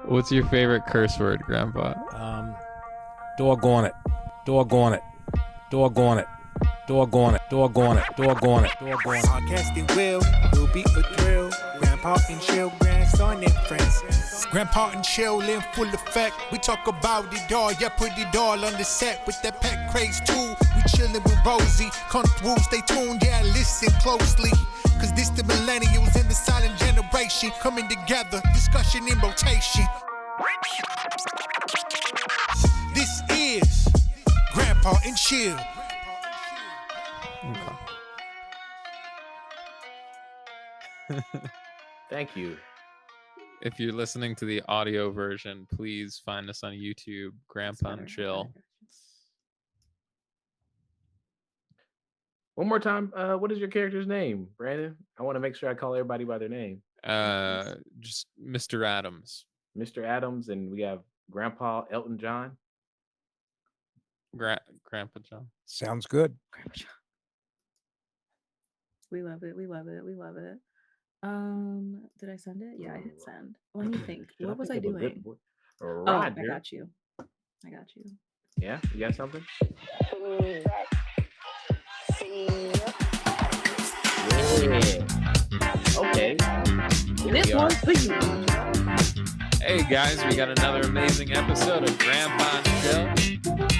What's your favorite curse word, Grandpa? Doggone it. Doggone it. Doggone it. Doggone it. Doggone it. Doggone it. Doggone it. Podcasting will be a thrill. Grandpa and chill, grandson and friends. Grandpa and chill in full effect. We talk about it all, yeah, put it all on the set with that pet craze too. We chillin' with Rosie, come through, stay tuned, yeah, listen closely. Cause this the millennials and the silent generation coming together, discussion in rotation. This is Grandpa and Chill. Thank you. If you're listening to the audio version, please find us on YouTube, Grandpa and Chill. One more time, what is your character's name, Brandon? I want to make sure I call everybody by their name. Just Mr. Adams. Mr. Adams, and we have Grandpa Elton John. Grandpa John. Sounds good. Grandpa John. We love it. We love it. We love it. Did I send it? Yeah, I hit send. Let me think. What was I doing? Roger. Oh, I got you. Yeah, you got something? Yeah. Okay. This one's for you. Hey guys, we got another amazing episode of Grandpa and Chill.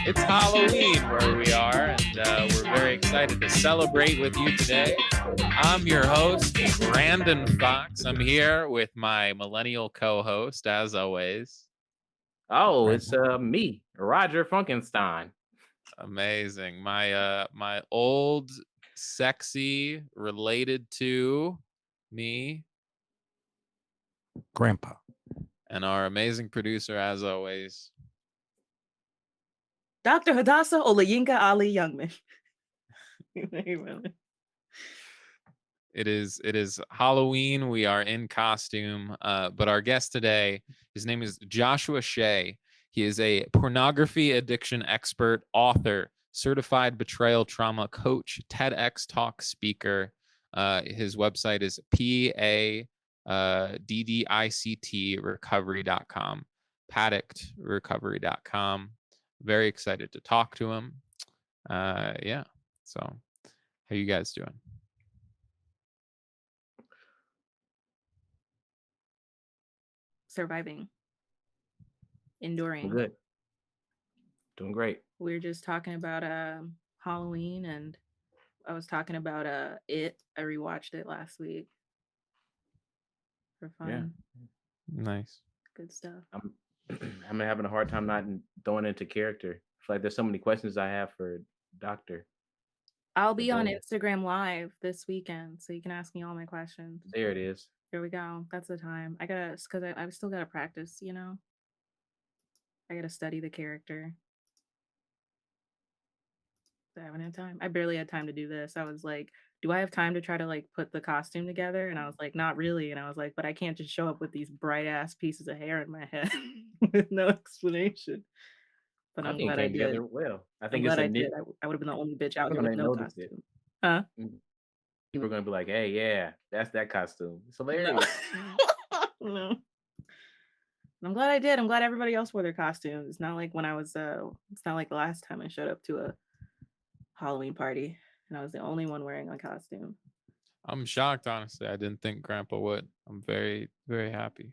It's Halloween where we are, and we're very excited to celebrate with you today. I'm your host, Brandon Fox. I'm here with my millennial co-host, as always. Oh, it's me, Roger Funkenstein. Amazing. My old, sexy, related to me, Grandpa. and our amazing producer, as always, Dr. Hadassah Olayinka Ali Youngman. It is Halloween. We are in costume, but our guest today, his name is Joshua Shea. He is a pornography addiction expert, author, certified betrayal trauma coach, TEDx talk speaker. His website is PADDICT recovery.com, paddictrecovery.com. Very excited to talk to him. Yeah. So how you guys doing? Surviving. Enduring. Good. Doing great. We were just talking about Halloween, and I was talking about It. I rewatched it last week for fun. Yeah. Nice. Good stuff. I'm having a hard time not throwing into character. I feel like there's so many questions I have for Doctor. I'll be on Instagram Live this weekend, so you can ask me all my questions. There it is. Here we go. That's the time. I gotta, because I've still gotta practice, you know? I gotta study the character. I haven't had time. I barely had time to do this. I was like, do I have time to try to like put the costume together? And I was like, not really. And I was like, but I can't just show up with these bright ass pieces of hair in my head with no explanation. But I'm glad I did. Well, I think it's I would have been the only bitch out here with no costume. Huh? People are gonna be like, hey, yeah, that's that costume. It's hilarious. No. I'm glad I did. I'm glad everybody else wore their costumes. It's not like when I was it's not like the last time I showed up to a Halloween party and I was the only one wearing a costume. I'm shocked, honestly. I didn't think Grandpa would. I'm very, very happy.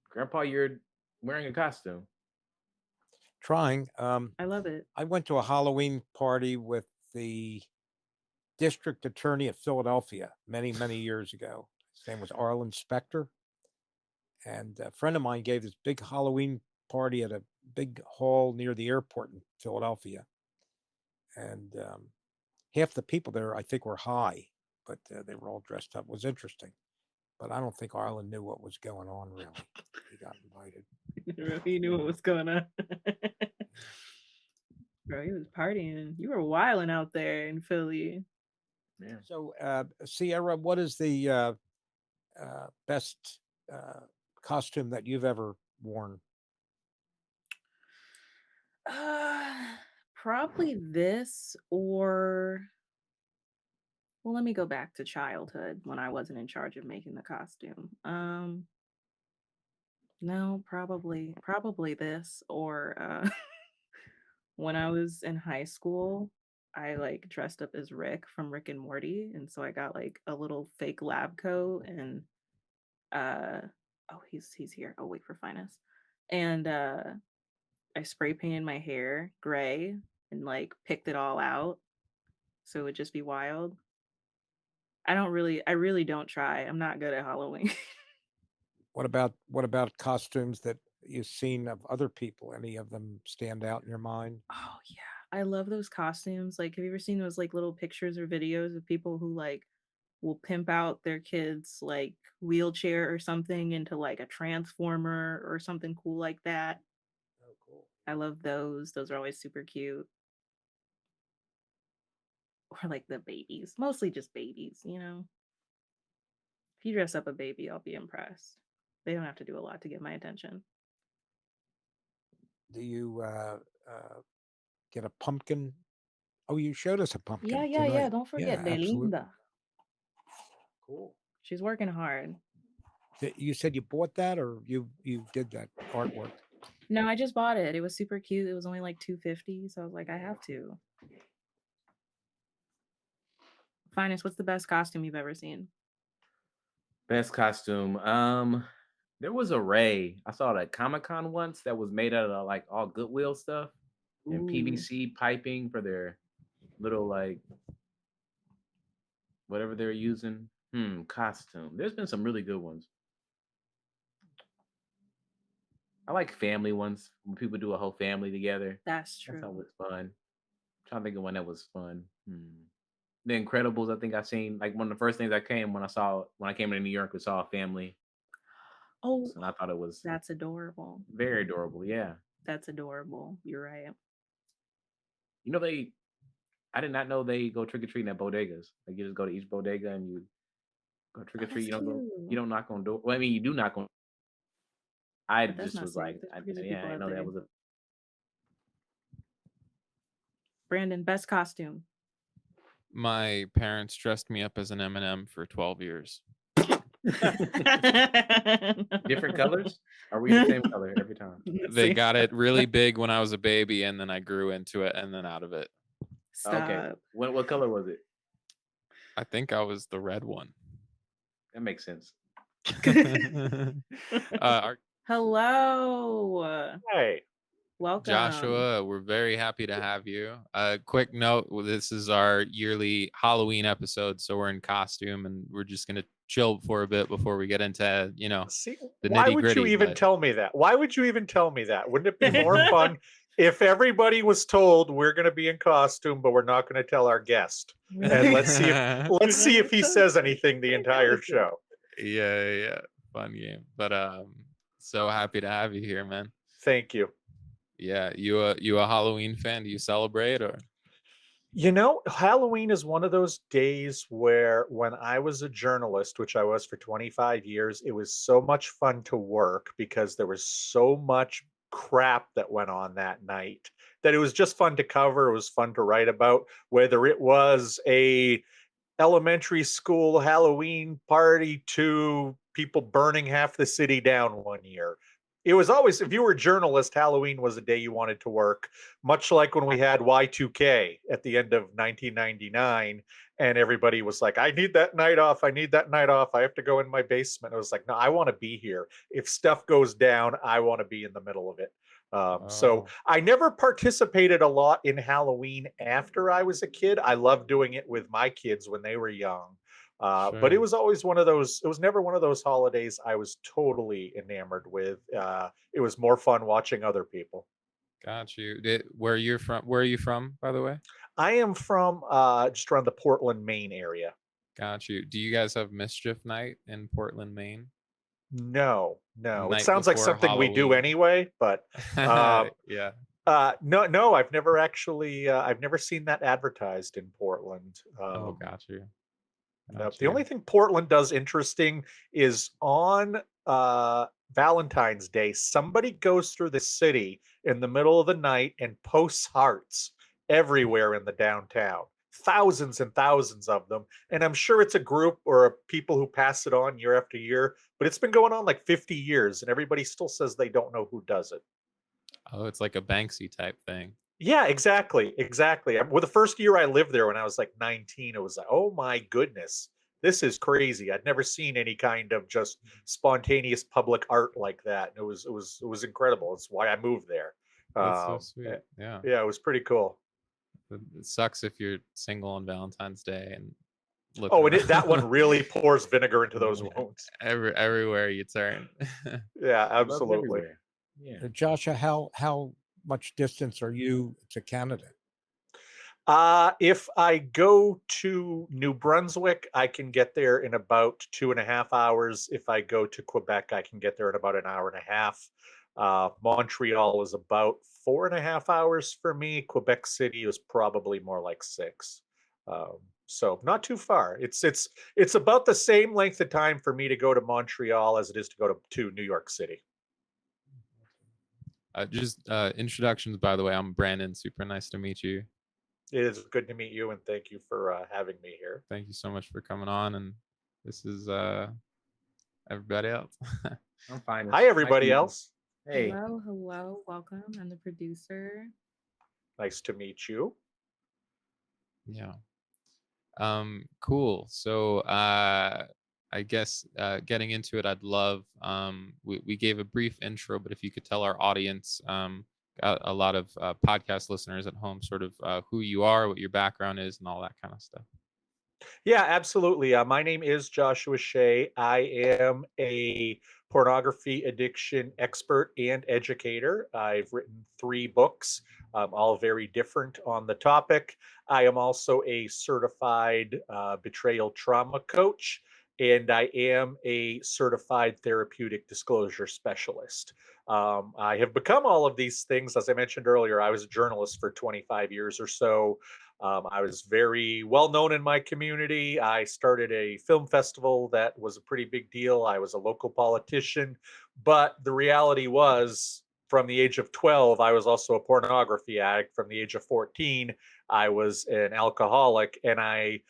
Grandpa, you're wearing a costume. Trying. I love it. I went to a Halloween party with the district attorney of Philadelphia many, many years ago. His name was Arlen Specter. And a friend of mine gave this big Halloween party at a big hall near the airport in Philadelphia. And half the people there, I think, were high, but they were all dressed up. It was interesting. But I don't think Arlen knew what was going on, really. He got invited. He knew what was going on. Bro, he was partying. You were wilding out there in Philly. Yeah. So, Sierra, what is the best costume that you've ever worn? Probably this, or well, let me go back to childhood when I wasn't in charge of making the costume. No, probably this or when I was in high school, I like dressed up as Rick from Rick and Morty, and so I got like a little fake lab coat and uh oh he's here. Oh wait for Finest. And I spray painted my hair gray and like picked it all out so it would just be wild. I really don't try. I'm not good at Halloween. What about costumes that you've seen of other people? Any of them stand out in your mind? Oh yeah. I love those costumes. Like, have you ever seen those like little pictures or videos of people who like will pimp out their kids like wheelchair or something into like a transformer or something cool like that? Oh, cool. I love those. Those are always super cute. Or like the babies. Mostly just babies, you know. If you dress up a baby, I'll be impressed. They don't have to do a lot to get my attention. Do you get a pumpkin? Oh, you showed us a pumpkin Yeah. tonight. Don't Yeah, forget absolutely. Belinda. Cool. She's working hard. You said you bought that, or you did that artwork? No, I just bought it. It was super cute. It was only like $2.50, so I was like, I have to. Finest, what's the best costume you've ever seen? Best costume. There was a Ray. I saw it at Comic-Con once that was made out of like all Goodwill stuff and Ooh, PVC piping for their little like whatever they're using. Costume. There's been some really good ones. I like family ones when people do a whole family together. that's That's true. always fun. I'm trying to think of one that was fun. The Incredibles, I think I seen like one of the first things I came when I came to New York, we saw a family. Oh, And I thought it was that's adorable. very adorable. Yeah. That's adorable. You're right. You know, I did not know they go trick or treating at bodegas. Like you just go to each bodega and you go trick or Oh, treat. that's You cute. don't knock on door. Well, I mean, you do knock on. I But that's just not was safe. like, There's crazy yeah, people I out know that there. was a Brandon, best costume. My parents dressed me up as an M&M for 12 years. different colors. Are we the same color every time? They got it really big when I was a baby, and then I grew into it and then out of it. Okay. Stop. What color was it? I think I was the red one. That makes sense. Hello. Hey, Welcome. Joshua, we're very happy to have you. Quick note, this is our yearly Halloween episode, so we're in costume and we're just going to chill for a bit before we get into, see, the why would nitty-gritty. you even but- tell me that? Why would you even tell me that? Wouldn't it be more fun if everybody was told we're going to be in costume, but we're not going to tell our guest? And let's see if he says anything the entire show. Yeah. Fun game. But so happy to have you here, man. Thank you. Yeah, you a Halloween fan? Do you celebrate or? You know, Halloween is one of those days where when I was a journalist, which I was for 25 years, it was so much fun to work because there was so much crap that went on that night that it was just fun to cover. It was fun to write about, whether it was a elementary school Halloween party to people burning half the city down one year. It was always, if you were a journalist, Halloween was the day you wanted to work, much like when we had Y2K at the end of 1999. And everybody was like, I need that night off. I need that night off. I have to go in my basement. It was like, no, I want to be here. If stuff goes down, I want to be in the middle of it. So I never participated a lot in Halloween after I was a kid. I loved doing it with my kids when they were young. But it was always one of those, it was never one of those holidays I was totally enamored with. It was more fun watching other people. Got you. Where are you from, by the way? I am from just around the Portland, Maine area. Got you. Do you guys have Mischief Night in Portland, Maine? No. Night It sounds like before something we do Halloween. anyway, but Yeah. no, I've never actually, I've never seen that advertised in Portland. Got you. No, the only thing Portland does interesting is on Valentine's Day, somebody goes through the city in the middle of the night and posts hearts everywhere in the downtown. thousands and thousands of them. And I'm sure it's a group or people who pass it on year after year, but it's been going on like 50 years and everybody still says they don't know who does it. Oh, it's like a Banksy type thing. Yeah, exactly. Exactly. Well, the first year I lived there when I was like 19, it was like, oh my goodness, this is crazy. I'd never seen any kind of just spontaneous public art like that. And it was incredible. It's why I moved there. That's so Um, sweet. Yeah. yeah, it was pretty cool. It sucks if you're single on Valentine's Day and looking Oh, and that one around. really pours vinegar into those wounds. Everywhere you turn. Yeah, Love absolutely. everywhere. Yeah. Joshua, how much distance are you to Canada? If I go to New Brunswick, I can get there in about 2.5 hours. If I go to Quebec, I can get there in about an hour and a half. Montreal is about 4.5 hours for me. Quebec City is probably more like 6. So not too far. It's about the same length of time for me to go to Montreal as it is to go to New York City. Just introductions, by the way. I'm Brandon. Super nice to meet you. It is good to meet you, and thank you for having me here. Thank you so much for coming on. And this is everybody else. I'm fine. Hi, everybody else. Hey. Hello, welcome. I'm the producer. Nice to meet you. Yeah. Cool. So I guess getting into it, I'd love we gave a brief intro, but if you could tell our audience, a lot of podcast listeners at home, sort of who you are, what your background is, and all that kind of stuff. Yeah, absolutely. My name is Joshua Shea. I am a pornography addiction expert and educator. I've written 3 books, all very different on the topic. I am also a certified betrayal trauma coach, and I am a certified therapeutic disclosure specialist. I have become all of these things. As I mentioned earlier, I was a journalist for 25 years or so. I was very well known in my community. I started a film festival that was a pretty big deal. I was a local politician. But the reality was, from the age of 12, I was also a pornography addict. From the age of 14, I was an alcoholic. And I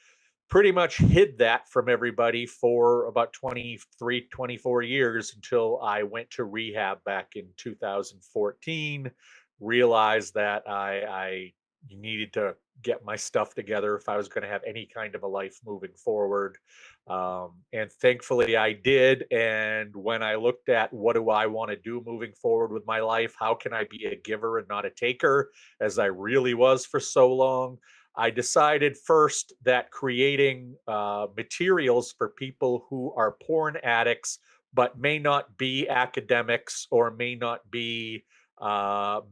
pretty much hid that from everybody for about 23, 24 years until I went to rehab back in 2014, realized that I needed to get my stuff together if I was going to have any kind of a life moving forward. And thankfully I did. And when I looked at what do I want to do moving forward with my life, how can I be a giver and not a taker, as I really was for so long, I decided first that creating materials for people who are porn addicts, but may not be academics or may not be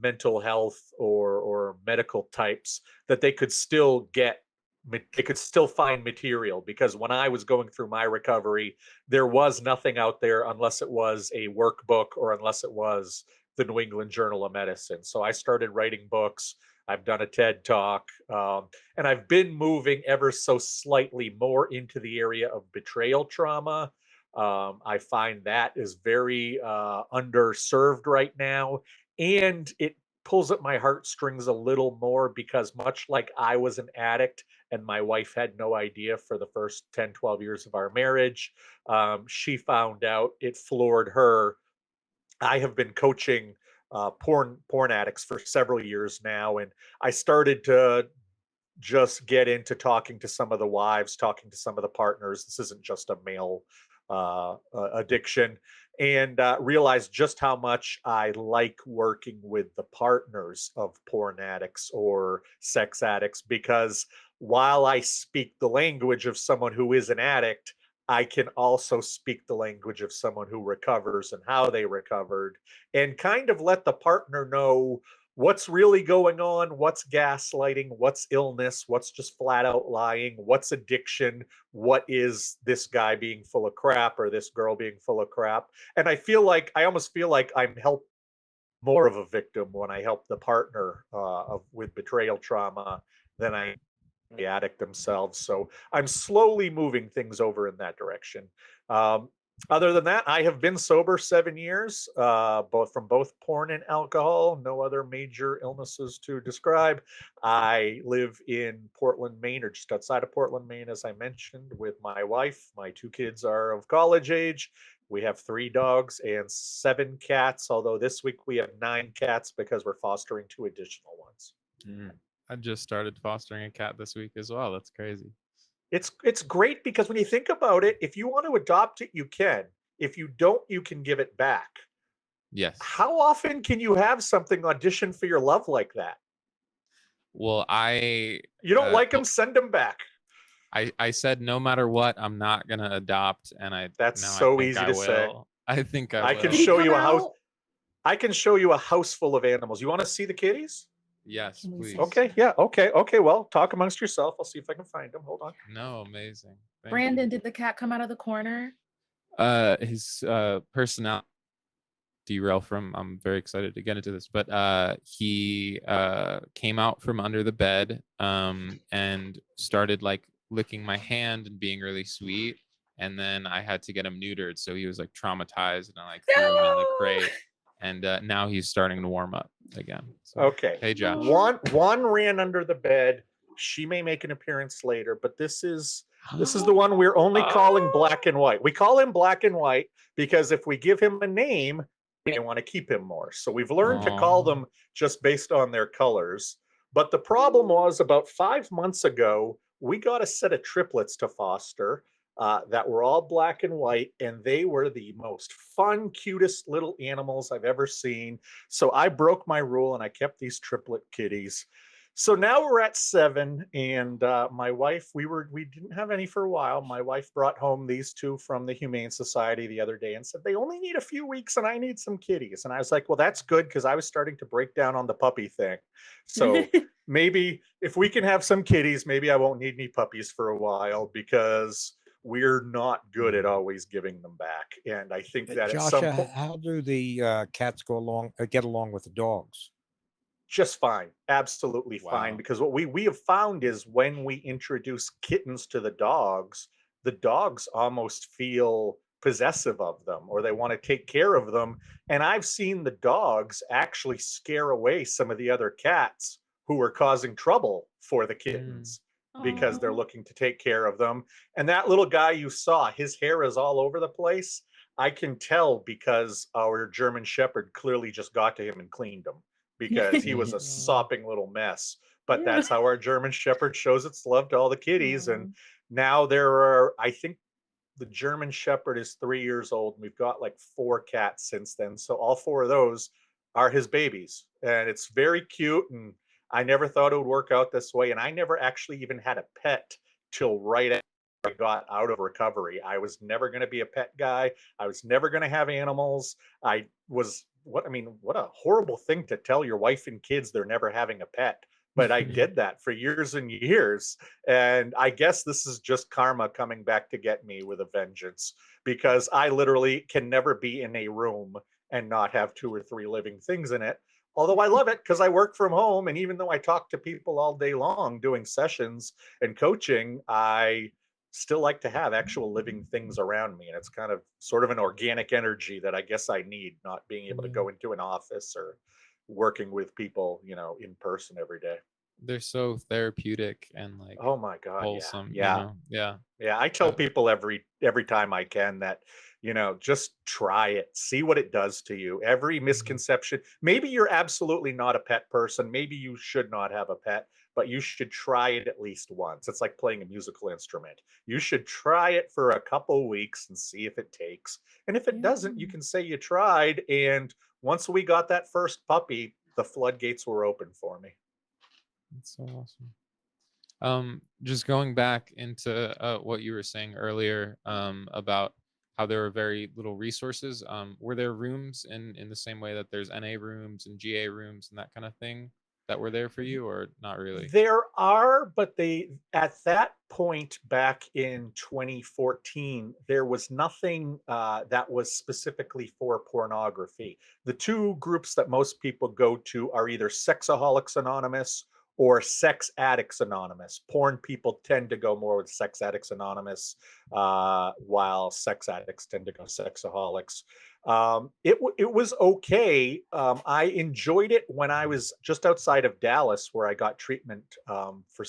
mental health or medical types, that they could still they could still find material. Because when I was going through my recovery, there was nothing out there unless it was a workbook or unless it was the New England Journal of Medicine. So I started writing books. I've done a TED talk, and I've been moving ever so slightly more into the area of betrayal trauma. I find that is very underserved right now, and it pulls at my heartstrings a little more because, much like I was an addict and my wife had no idea for the first 10, 12 years of our marriage, she found out, it floored her. I have been coaching porn addicts for several years now, and I started to just get into talking to some of the wives, talking to some of the partners. This isn't just a male addiction, and realized just how much I like working with the partners of porn addicts or sex addicts, because while I speak the language of someone who is an addict, I can also speak the language of someone who recovers and how they recovered, and kind of let the partner know what's really going on, what's gaslighting, what's illness, what's just flat out lying, what's addiction, what is this guy being full of crap or this girl being full of crap. And I almost feel like I'm helping more of a victim when I help the partner with betrayal trauma than I the addict themselves. So I'm slowly moving things over in that direction. Other than that, I have been sober 7 years, both from both porn and alcohol. No other major illnesses to describe. I live in Portland, Maine, or just outside of Portland, Maine, as I mentioned, with my wife. My 2 kids are of college age. We have 3 dogs and 7 cats, although this week we have 9 cats because we're fostering 2 additional ones. I just started fostering a cat this week as well. That's crazy. It's great because when you think about it, if you want to adopt it, you can. If you don't, you can give it back. Yes. How often can you have something audition for your love like that? Well, You don't like them, send them back. I said no matter what, I'm not gonna adopt, and That's now I so think easy I to say. will. I think I I will. can Did he show come you a house. out? I can show you a house full of animals. You want to see the kitties? Yes, Can we please. see? Okay, yeah, okay. Well, talk amongst yourself. I'll see if I can find them. Hold on. No, amazing. Thank Brandon, did the cat come out of the corner? you. His personality derail from. I'm very excited to get into this, but he came out from under the bed and started like licking my hand and being really sweet. And then I had to get him neutered, so he was like traumatized, and I like threw him in the crate. And now he's starting to warm up again. So, Okay. hey, Josh. One ran under the bed. She may make an appearance later, but this is the one we're only calling black and white. We call him black and white because if we give him a name, we want to keep him more. So we've learned to call them just based on their colors. But the problem was about 5 months ago, we got a set of triplets to foster that were all black and white, and they were the most fun, cutest little animals I've ever seen. So I broke my rule and I kept these triplet kitties. So now we're at 7, and my wife, we didn't have any for a while. My wife brought home these 2 from the Humane Society the other day and said they only need a few weeks and I need some kitties. And I was like, well, that's good because I was starting to break down on the puppy thing. So maybe if we can have some kitties, maybe I won't need any puppies for a while because we're not good at always giving them back. And I think that at some Joshua, point, how do the cats get along with the dogs? just fine, absolutely fine. Wow. Because what we have found is when we introduce kittens to the dogs almost feel possessive of them or they want to take care of them. And I've seen the dogs actually scare away some of the other cats who are causing trouble for the kittens because they're Aw. looking to take care of them. And that little guy you saw, his hair is all over the place. I can tell because our German Shepherd clearly just got to him and cleaned him because he was a sopping little mess. But Yeah. that's how our German Shepherd shows its love to all the kitties. Aw. And now there are, I think the German Shepherd is 3 years old. And we've got like 4 cats since then. So all 4 of those are his babies. And it's very cute. And I never thought it would work out this way. And I never actually even had a pet till right after I got out of recovery. I was never going to be a pet guy. I was never going to have animals. I was, what a horrible thing to tell your wife and kids they're never having a pet. But I did that for years and years. And I guess this is just karma coming back to get me with a vengeance because I literally can never be in a room and not have 2 or 3 living things in it. Although I love it because I work from home. And even though I talk to people all day long doing sessions and coaching, I still like to have actual living things around me. And it's kind of sort of an organic energy that I guess I need, not being able to go into an office or working with people, in person every day. They're so therapeutic and like Oh my God. wholesome. Yeah. Yeah. Yeah. I tell people every time I can that, just try it, see what it does to you. Every misconception, maybe you're absolutely not a pet person. Maybe you should not have a pet, but you should try it at least once. It's like playing a musical instrument. You should try it for a couple weeks and see if it takes. And if it doesn't, you can say you tried. And once we got that first puppy, the floodgates were open for me. That's so awesome. Just going back into what you were saying earlier about how there are very little resources. Were there rooms in the same way that there's NA rooms and GA rooms and that kind of thing that were there for you, or not really? There are, but at that point back in 2014, there was nothing that was specifically for pornography. The 2 groups that most people go to are either Sexaholics Anonymous or Sex Addicts Anonymous. Porn people tend to go more with Sex Addicts Anonymous, while sex addicts tend to go sexaholics. It was okay. I enjoyed it when I was just outside of Dallas, where I got treatment for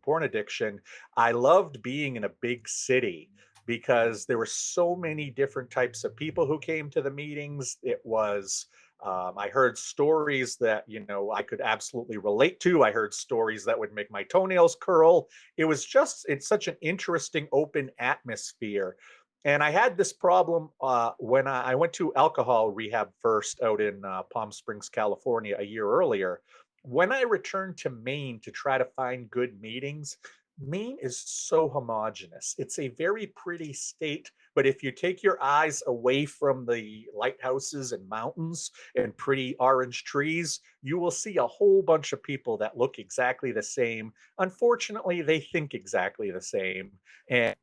porn addiction. I loved being in a big city because there were so many different types of people who came to the meetings. It was I heard stories that, you know, I could absolutely relate to. I heard stories that would make my toenails curl. It's such an interesting, open atmosphere. And I had this problem when I went to alcohol rehab first out in Palm Springs, California, a year earlier. When I returned to Maine to try to find good meetings, Maine is so homogenous. It's a very pretty state, but if you take your eyes away from the lighthouses and mountains and pretty orange trees, you will see a whole bunch of people that look exactly the same. Unfortunately, they think exactly the same. And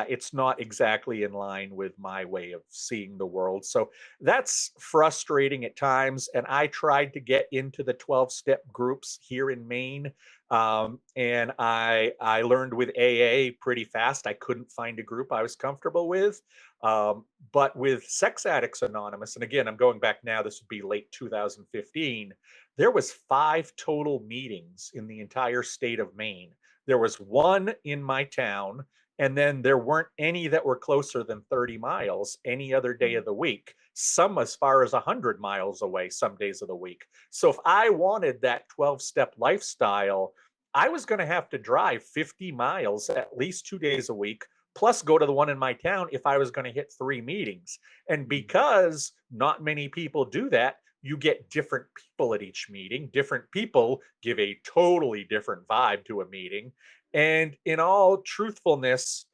it's not exactly in line with my way of seeing the world. So that's frustrating at times. And I tried to get into the 12-step groups here in Maine. And I learned with AA pretty fast. I couldn't find a group I was comfortable with. But with Sex Addicts Anonymous, and again, I'm going back now, this would be late 2015, there was 5 total meetings in the entire state of Maine. There was one in my town, and then there weren't any that were closer than 30 miles any other day of the week, some as far as 100 miles away some days of the week. So if I wanted that 12-step lifestyle, I was going to have to drive 50 miles at least 2 days a week, plus go to the one in my town if I was going to hit 3 meetings. And because not many people do that, you get different people at each meeting. Different people give a totally different vibe to a meeting. And in all truthfulness,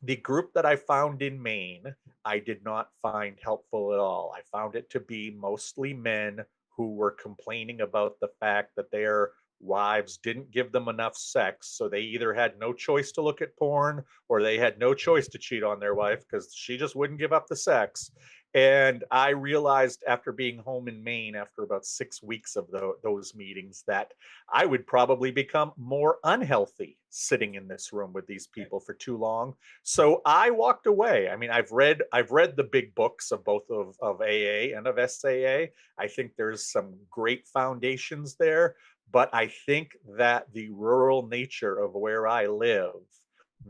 the group that I found in Maine, I did not find helpful at all. I found it to be mostly men who were complaining about the fact that their wives didn't give them enough sex. So they either had no choice to look at porn or they had no choice to cheat on their wife because she just wouldn't give up the sex. And I realized after being home in Maine, after about 6 weeks of those meetings, that I would probably become more unhealthy sitting in this room with these people for too long. So I walked away. I mean, I've read the big books of both of AA and of SAA. I think there's some great foundations there, but I think that the rural nature of where I live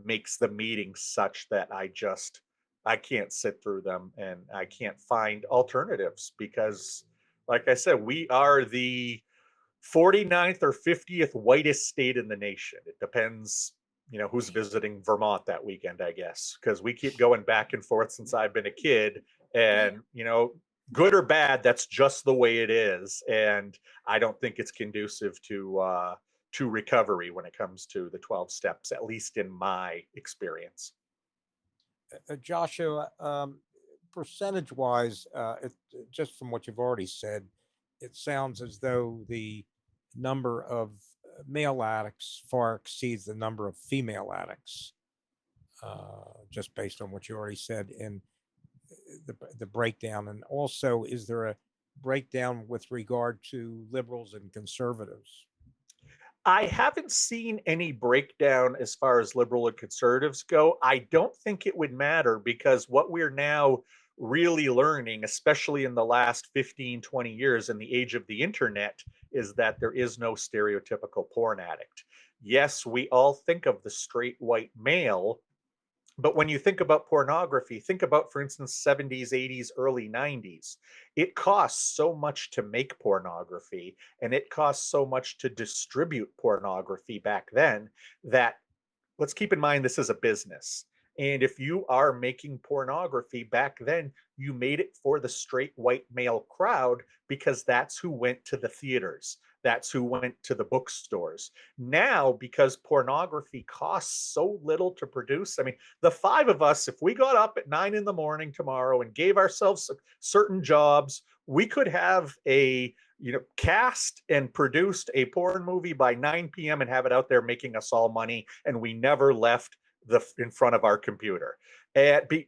makes the meetings such that I can't sit through them and I can't find alternatives because, like I said, we are the 49th or 50th whitest state in the nation. It depends, you know, who's visiting Vermont that weekend, I guess, because we keep going back and forth since I've been a kid. And, you know, good or bad, that's just the way it is. And I don't think it's conducive to recovery when it comes to the 12 steps, at least in my experience. Joshua, percentage wise, just from what you've already said, it sounds as though the number of male addicts far exceeds the number of female addicts, just based on what you already said in the breakdown. And also, is there a breakdown with regard to liberals and conservatives? I haven't seen any breakdown as far as liberal and conservatives go. I don't think it would matter because what we're now really learning, especially in the last 15, 20 years in the age of the internet, is that there is no stereotypical porn addict. Yes, we all think of the straight white male, but when you think about pornography, think about, for instance, 70s, 80s, early 90s. It costs so much to make pornography and it costs so much to distribute pornography back then that, let's keep in mind, this is a business. And if you are making pornography back then, you made it for the straight white male crowd because that's who went to the theaters. That's who went to the bookstores. Now, because pornography costs so little to produce, I mean, the 5 of us, if we got up at 9 in the morning tomorrow and gave ourselves certain jobs, we could have a cast and produced a porn movie by 9 p.m. and have it out there making us all money, and we never left in front of our computer.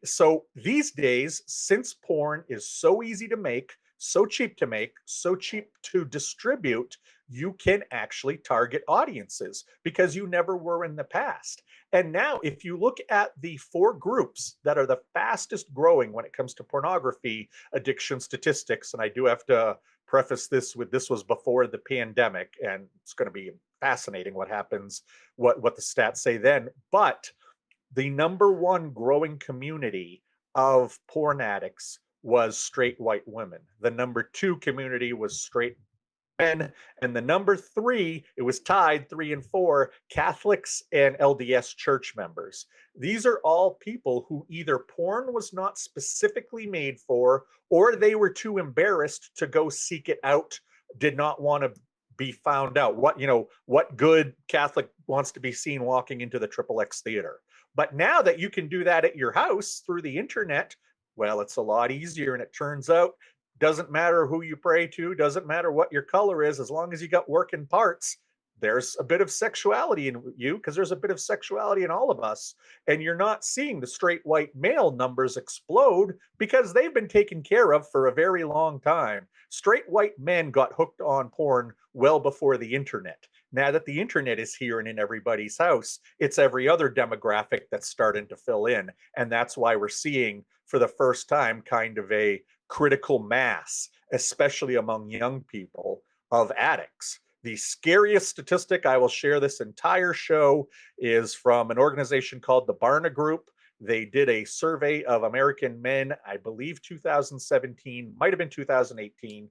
So these days, since porn is so easy to make, so cheap to make, so cheap to distribute, you can actually target audiences because you never were in the past. And now, if you look at the 4 groups that are the fastest growing when it comes to pornography addiction statistics, and I do have to preface this with this was before the pandemic, and it's going to be fascinating what happens, what the stats say then. But the number 1 growing community of porn addicts was straight white women. The number 2 community was straight men, and the number 3, it was tied 3 and 4, Catholics and LDS church members. These are all people who either porn was not specifically made for, or they were too embarrassed to go seek it out, did not want to be found out. What good Catholic wants to be seen walking into the Triple X theater? But now that you can do that at your house through the internet, well, it's a lot easier. And it turns out, doesn't matter who you pray to, doesn't matter what your color is, as long as you got working parts, there's a bit of sexuality in you, because there's a bit of sexuality in all of us. And you're not seeing the straight white male numbers explode because they've been taken care of for a very long time. Straight white men got hooked on porn well before the internet. Now that the internet is here and in everybody's house, it's every other demographic that's starting to fill in. And that's why we're seeing, for the first time, kind of a critical mass, especially among young people, of addicts. The scariest statistic, I will share this entire show, is from an organization called the Barna Group. They did a survey of American men, I believe 2017, might have been 2018.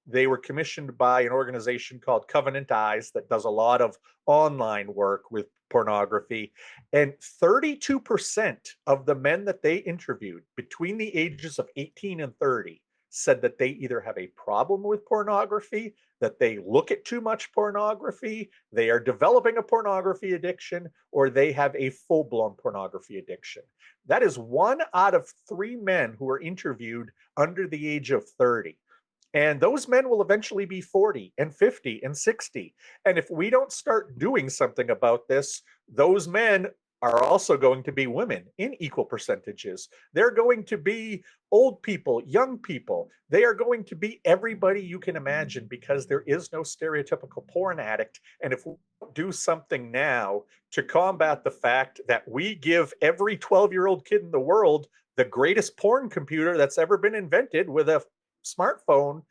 They were commissioned by an organization called Covenant Eyes that does a lot of online work with pornography. And 32% of the men that they interviewed between the ages of 18 and 30 said that they either have a problem with pornography, that they look at too much pornography, they are developing a pornography addiction, or they have a full-blown pornography addiction. That is 1 out of 3 men who are interviewed under the age of 30. And those men will eventually be 40 and 50 and 60. And if we don't start doing something about this, those men are also going to be women in equal percentages. They're going to be old people, young people. They are going to be everybody you can imagine, because there is no stereotypical porn addict. And if we do something now to combat the fact that we give every 12-year-old kid in the world the greatest porn computer that's ever been invented with a smartphone,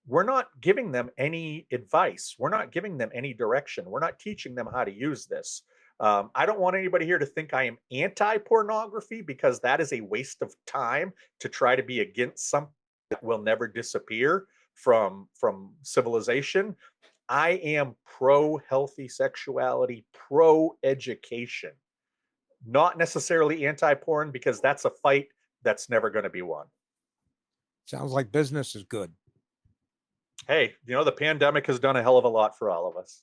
we're not giving them any advice. We're not giving them any direction. We're not teaching them how to use this. I don't want anybody here to think I am anti-pornography, because that is a waste of time to try to be against something that will never disappear from civilization. I am pro-healthy sexuality, pro-education, not necessarily anti-porn, because that's a fight that's never going to be won. Sounds like business is good. Hey, the pandemic has done a hell of a lot for all of us.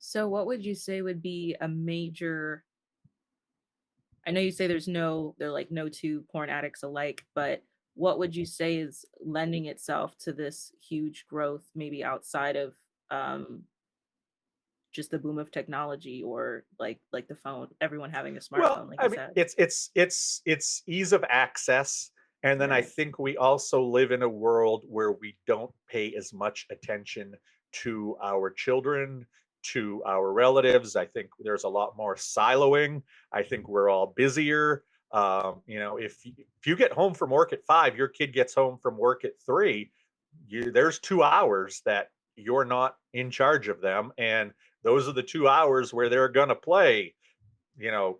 So what would you say would be a major, I know you say they're like no 2 porn addicts alike, but what would you say is lending itself to this huge growth, maybe outside of just the boom of technology, or like the phone, everyone having a smartphone, like you said? It's ease of access. And then I think we also live in a world where we don't pay as much attention to our children, to our relatives. I think there's a lot more siloing. I think we're all busier. If you get home from work at 5, your kid gets home from work at 3, there's 2 hours that you're not in charge of them. And those are the 2 hours where they're going to play,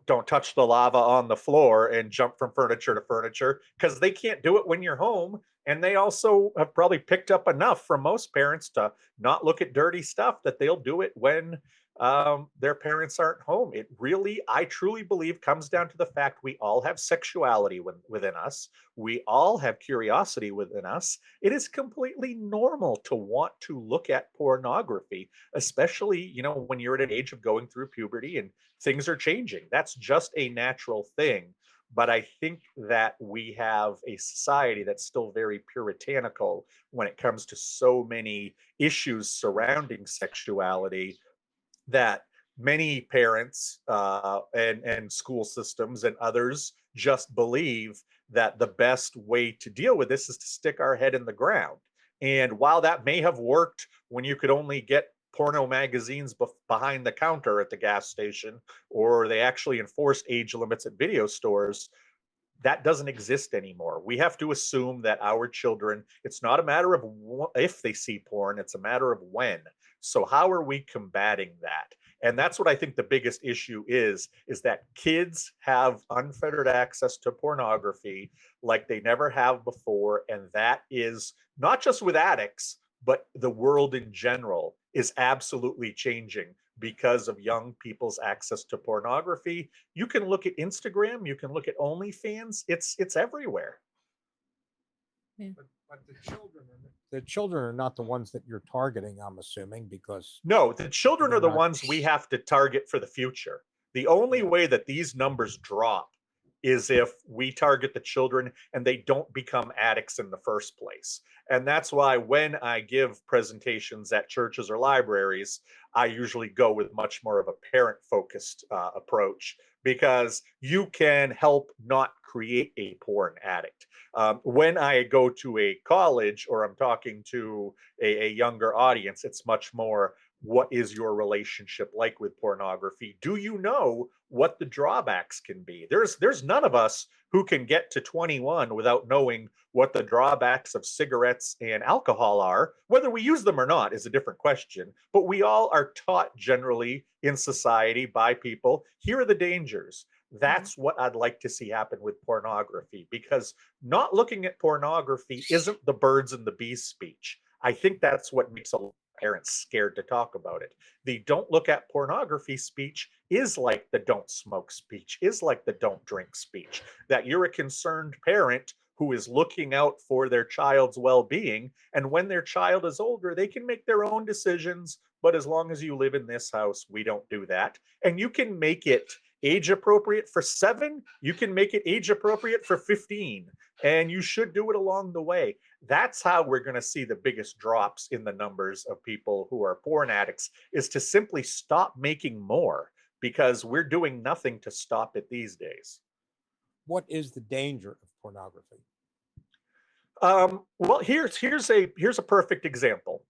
don't touch the lava on the floor and jump from furniture to furniture, because they can't do it when you're home. And they also have probably picked up enough from most parents to not look at dirty stuff, that they'll do it when their parents aren't home. It really, I truly believe, comes down to the fact we all have sexuality within us. We all have curiosity within us. It is completely normal to want to look at pornography, especially, when you're at an age of going through puberty and things are changing. That's just a natural thing. But I think that we have a society that's still very puritanical when it comes to so many issues surrounding sexuality, that many parents and school systems and others just believe that the best way to deal with this is to stick our head in the ground. And while that may have worked when you could only get porno magazines behind the counter at the gas station, or they actually enforced age limits at video stores, that doesn't exist anymore. We have to assume that our children, it's not a matter of if they see porn, it's a matter of when. So how are we combating that? And that's what I think the biggest issue is that kids have unfettered access to pornography like they never have before. And that is not just with addicts, but the world in general is absolutely changing because of young people's access to pornography. You can look at Instagram, you can look at OnlyFans, it's everywhere. But the children are not the ones that you're targeting, I'm assuming, because No, the children they're are the not- ones we have to target for the future. The only way that these numbers drop is if we target the children and they don't become addicts in the first place. And that's why when I give presentations at churches or libraries, I usually go with much more of a parent focused approach, because you can help not create a porn addict. When I go to a college or I'm talking to a younger audience, it's much more, what is your relationship like with pornography? Do you know what the drawbacks can be? There's none of us who can get to 21 without knowing what the drawbacks of cigarettes and alcohol are. Whether we use them or not is a different question, but we all are taught generally in society by people, here are the dangers. That's what I'd like to see happen with pornography, because not looking at pornography isn't the birds and the bees speech. I think that's what makes a lot of parents scared to talk about it. The don't look at pornography speech is like the don't smoke speech, is like the don't drink speech, that you're a concerned parent who is looking out for their child's well-being. And when their child is older, they can make their own decisions. But as long as you live in this house, we don't do that. And you can make it age appropriate for 7, you can make it age appropriate for 15, and you should do it along the way. That's how we're going to see the biggest drops in the numbers of people who are porn addicts, is to simply stop making more, because we're doing nothing to stop it these days. what is the danger of pornography? Well, here's a perfect example.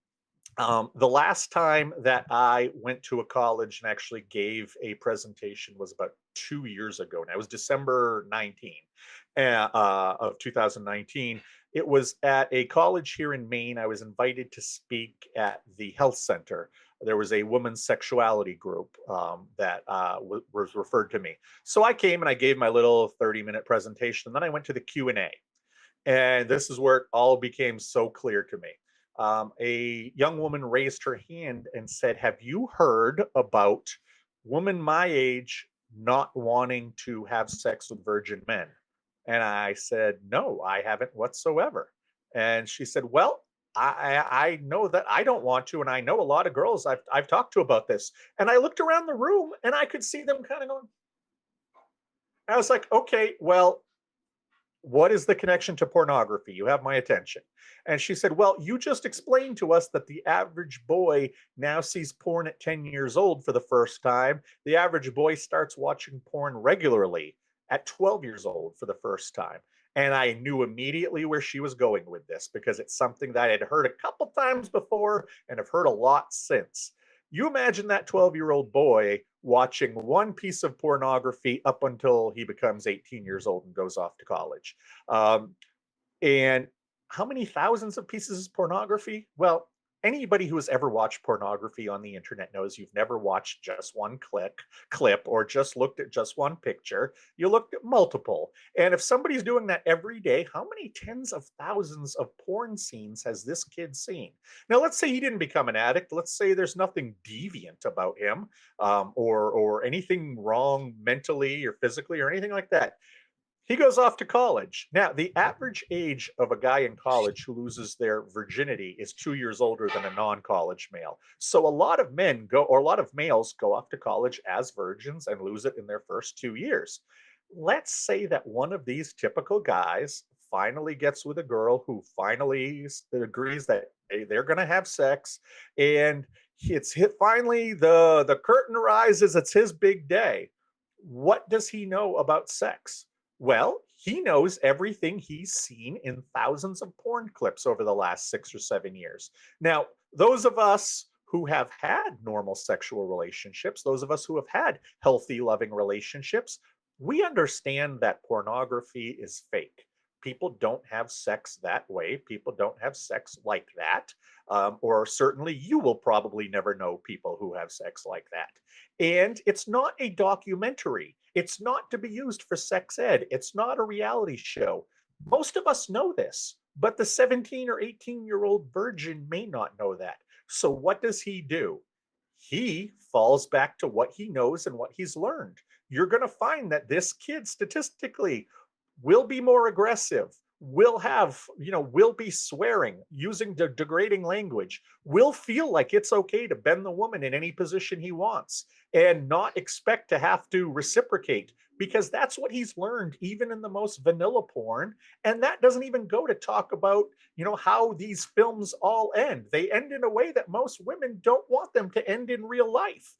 The last time that I went to a college and actually gave a presentation was about 2 years ago. Now, it was December 19 of 2019. It was at a college here in Maine. I was invited to speak at the health center. There was a women's sexuality group that was referred to me. So I came and I gave my little 30-minute presentation, and then I went to the Q&A. And this is where it all became so clear to me. A young woman raised her hand and said, "Have you heard about women my age not wanting to have sex with virgin men?" And I said, "No, I haven't whatsoever." And she said, "Well, I know that I don't want to, and I know a lot of girls I've talked to about this." And I looked around the room and I could see them kind of going. I was like, "Okay, well, what is the connection to pornography? You have my attention." And she said, "Well, you just explained to us that the average boy now sees porn at 10 years old for the first time. The average boy starts watching porn regularly at 12 years old for the first time." And I knew immediately where she was going with this, because it's something that I had heard a couple times before and have heard a lot since. You imagine that 12-year-old boy watching one piece of pornography up until he becomes 18 years old and goes off to college. And how many thousands of pieces of pornography? Well, anybody who has ever watched pornography on the internet knows you've never watched just one clip or just looked at just one picture. You looked at multiple. And if somebody's doing that every day, how many tens of thousands of porn scenes has this kid seen? Now, let's say he didn't become an addict. Let's say there's nothing deviant about him, or anything wrong mentally or physically or anything like that. He goes off to college. Now, the average age of a guy in college who loses their virginity is 2 years older than a non-college male. So a lot of males go off to college as virgins and lose it in their first 2 years. Let's say that one of these typical guys finally gets with a girl who finally agrees that they're going to have sex, and finally the curtain rises. It's his big day. What does he know about sex? Well, He knows everything he's seen in thousands of porn clips over the last 6 or 7 years. Now, those of us who have had normal sexual relationships, those of us who have had healthy, loving relationships, we understand that pornography is fake. People don't have sex that way. People don't have sex like that. Or certainly you will probably never know people who have sex like that. And it's not a documentary. It's not to be used for sex ed. It's not a reality show. Most of us know this, but the 17 or 18-year-old virgin may not know that. So what does he do? He falls back to what he knows and what he's learned. You're going to find that this kid statistically will be more aggressive, will have, will be swearing, using degrading language, will feel like it's okay to bend the woman in any position he wants and not expect to have to reciprocate, because that's what he's learned even in the most vanilla porn. And that doesn't even go to talk about, how these films all end. They end in a way that most women don't want them to end in real life.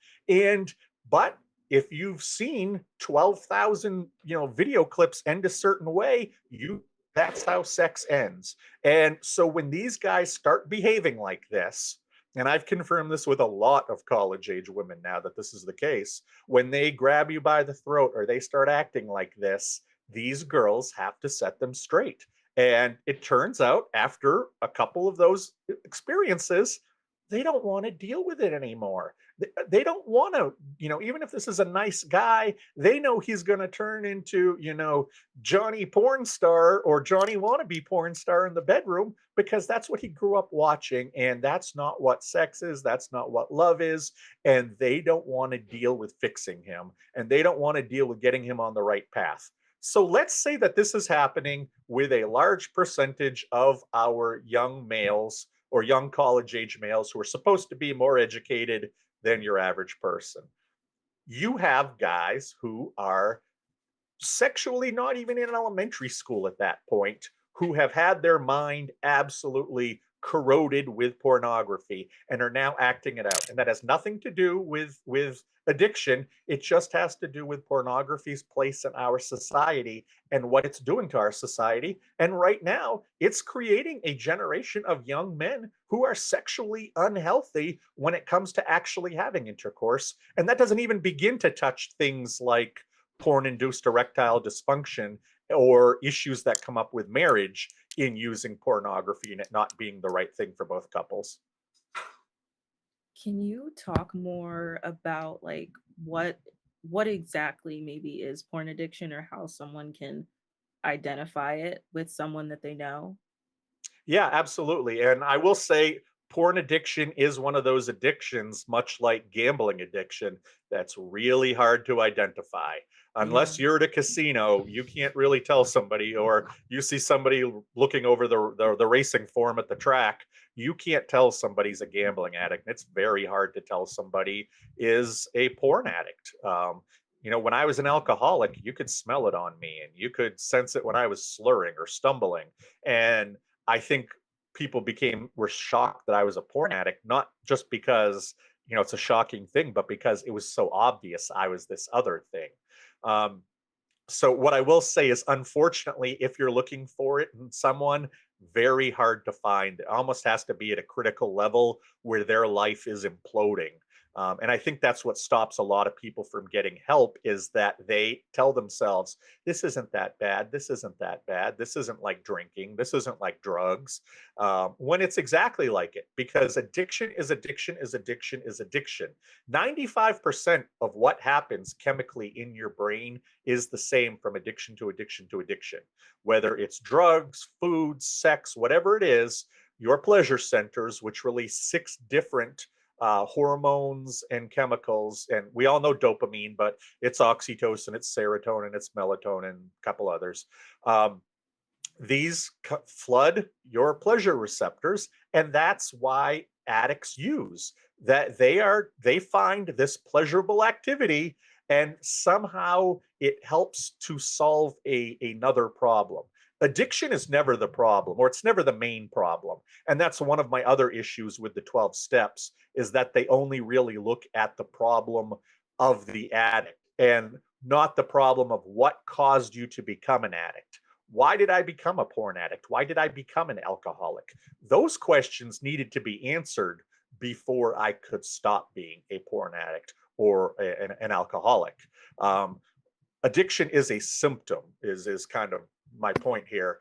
But if you've seen 12,000, video clips end a certain way, that's how sex ends. And so when these guys start behaving like this, and I've confirmed this with a lot of college age women now that this is the case, when they grab you by the throat or they start acting like this, these girls have to set them straight. And it turns out after a couple of those experiences, they don't want to deal with it anymore. They don't want to, even if this is a nice guy, they know he's going to turn into, Johnny porn star or Johnny wannabe porn star in the bedroom, because that's what he grew up watching. And that's not what sex is. That's not what love is. And they don't want to deal with fixing him. And they don't want to deal with getting him on the right path. So let's say that this is happening with a large percentage of our young males or young college age males who are supposed to be more educated than your average person. You have guys who are sexually not even in elementary school at that point, who have had their mind absolutely corroded with pornography and are now acting it out. And that has nothing to do with addiction. It just has to do with pornography's place in our society and what it's doing to our society. And right now, it's creating a generation of young men who are sexually unhealthy when it comes to actually having intercourse. And that doesn't even begin to touch things like porn-induced erectile dysfunction or issues that come up with marriage in using pornography and it not being the right thing for both couples. Can you talk more about like what exactly maybe is porn addiction, or how someone can identify it with someone that they know? Yeah, absolutely. And I will say porn addiction is one of those addictions, much like gambling addiction, that's really hard to identify. Unless Yeah. you're at a casino, you can't really tell somebody, or you see somebody looking over the racing form at the track, you can't tell somebody's a gambling addict. It's very hard to tell somebody is a porn addict. When I was an alcoholic, you could smell it on me and you could sense it when I was slurring or stumbling. And I think people were shocked that I was a porn addict, not just because, it's a shocking thing, but because it was so obvious I was this other thing. Um, so what I will say is, unfortunately, if you're looking for it in someone, very hard to find. It almost has to be at a critical level where their life is imploding. And I think that's what stops a lot of people from getting help, is that they tell themselves, this isn't that bad. This isn't that bad. This isn't like drinking. This isn't like drugs. When it's exactly like it, because addiction is addiction is addiction is addiction. 95% of what happens chemically in your brain is the same from addiction to addiction to addiction. Whether it's drugs, food, sex, whatever it is, your pleasure centers, which release 6 different hormones and chemicals, and we all know dopamine, but it's oxytocin, it's serotonin, it's melatonin, a couple others. These flood your pleasure receptors, and that's why addicts use that. They find this pleasurable activity, and somehow it helps to solve another problem. Addiction is never the problem, or it's never the main problem. And that's one of my other issues with the 12 steps, is that they only really look at the problem of the addict. And not the problem of what caused you to become an addict. Why did I become a porn addict? Why did I become an alcoholic? Those questions needed to be answered before I could stop being a porn addict or an alcoholic. Um, Addiction is a symptom, is kind of my point here.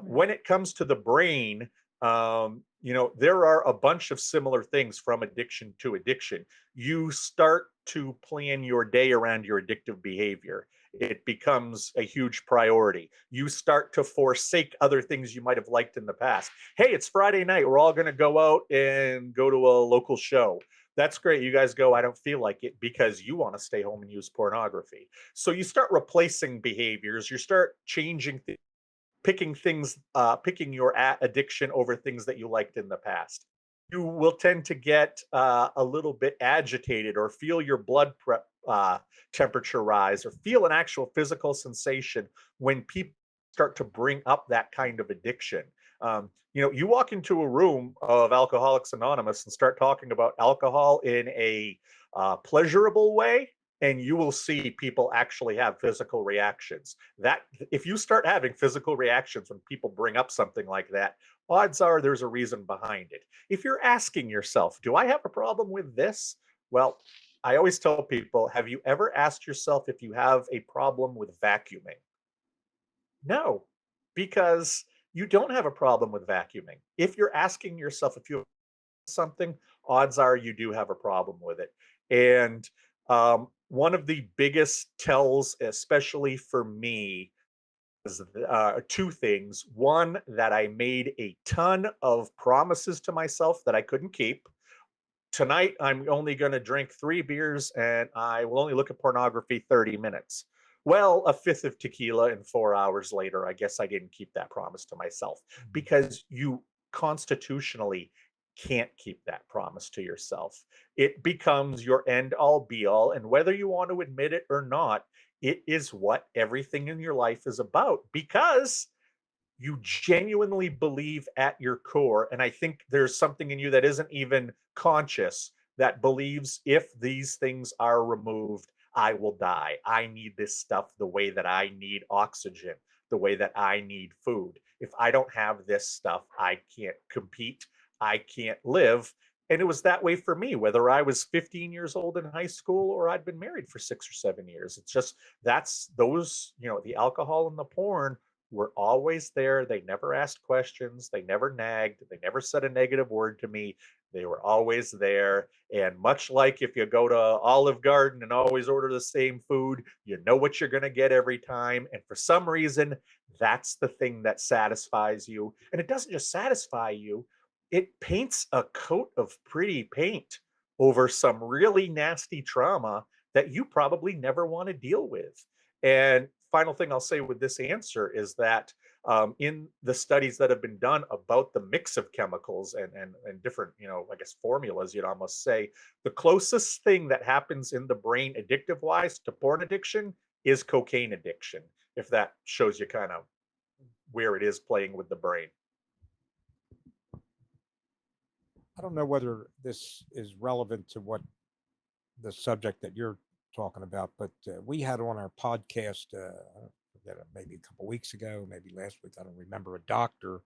When it comes to the brain, there are a bunch of similar things from addiction to addiction. You start to plan your day around your addictive behavior. It becomes a huge priority. You start to forsake other things you might have liked in the past. Hey, it's Friday night. We're all going to go out and go to a local show. That's great. You guys go. I don't feel like it, because you want to stay home and use pornography. So you start replacing behaviors. You start changing things, picking your addiction over things that you liked in the past. You will tend to get a little bit agitated, or feel your temperature rise, or feel an actual physical sensation when people start to bring up that kind of addiction. You walk into a room of Alcoholics Anonymous and start talking about alcohol in a pleasurable way, and you will see people actually have physical reactions. That if you start having physical reactions when people bring up something like that, odds are there's a reason behind it. If you're asking yourself, do I have a problem with this? Well, I always tell people, have you ever asked yourself if you have a problem with vacuuming? No, because you don't have a problem with vacuuming. If you're asking yourself if you have something, odds are you do have a problem with it. And one of the biggest tells, especially for me, is two things. One, that I made a ton of promises to myself that I couldn't keep. Tonight, I'm only going to drink 3 beers and I will only look at pornography 30 minutes. Well, a fifth of tequila and 4 hours later, I guess I didn't keep that promise to myself, because you constitutionally can't keep that promise to yourself. It becomes your end all be all. And whether you want to admit it or not, it is what everything in your life is about, because you genuinely believe at your core. And I think there's something in you that isn't even conscious, that believes if these things are removed, I will die. I need this stuff the way that I need oxygen, the way that I need food. If I don't have this stuff, I can't compete. I can't live. And it was that way for me, whether I was 15 years old in high school or I'd been married for 6 or 7 years. It's just, that's those, the alcohol and the porn were always there. They never asked questions. They never nagged. They never said a negative word to me. They were always there. And much like if you go to Olive Garden and always order the same food, you know what you're going to get every time. And for some reason, that's the thing that satisfies you. And it doesn't just satisfy you, it paints a coat of pretty paint over some really nasty trauma that you probably never want to deal with. And final thing I'll say with this answer is that in the studies that have been done about the mix of chemicals and different, I guess formulas, you'd almost say, the closest thing that happens in the brain addictive wise to porn addiction is cocaine addiction, if that shows you kind of where it is playing with the brain. I don't know whether this is relevant to what the subject that you're talking about, but we had on our podcast, I forget, maybe a couple weeks ago, maybe last week, I don't remember, a doctor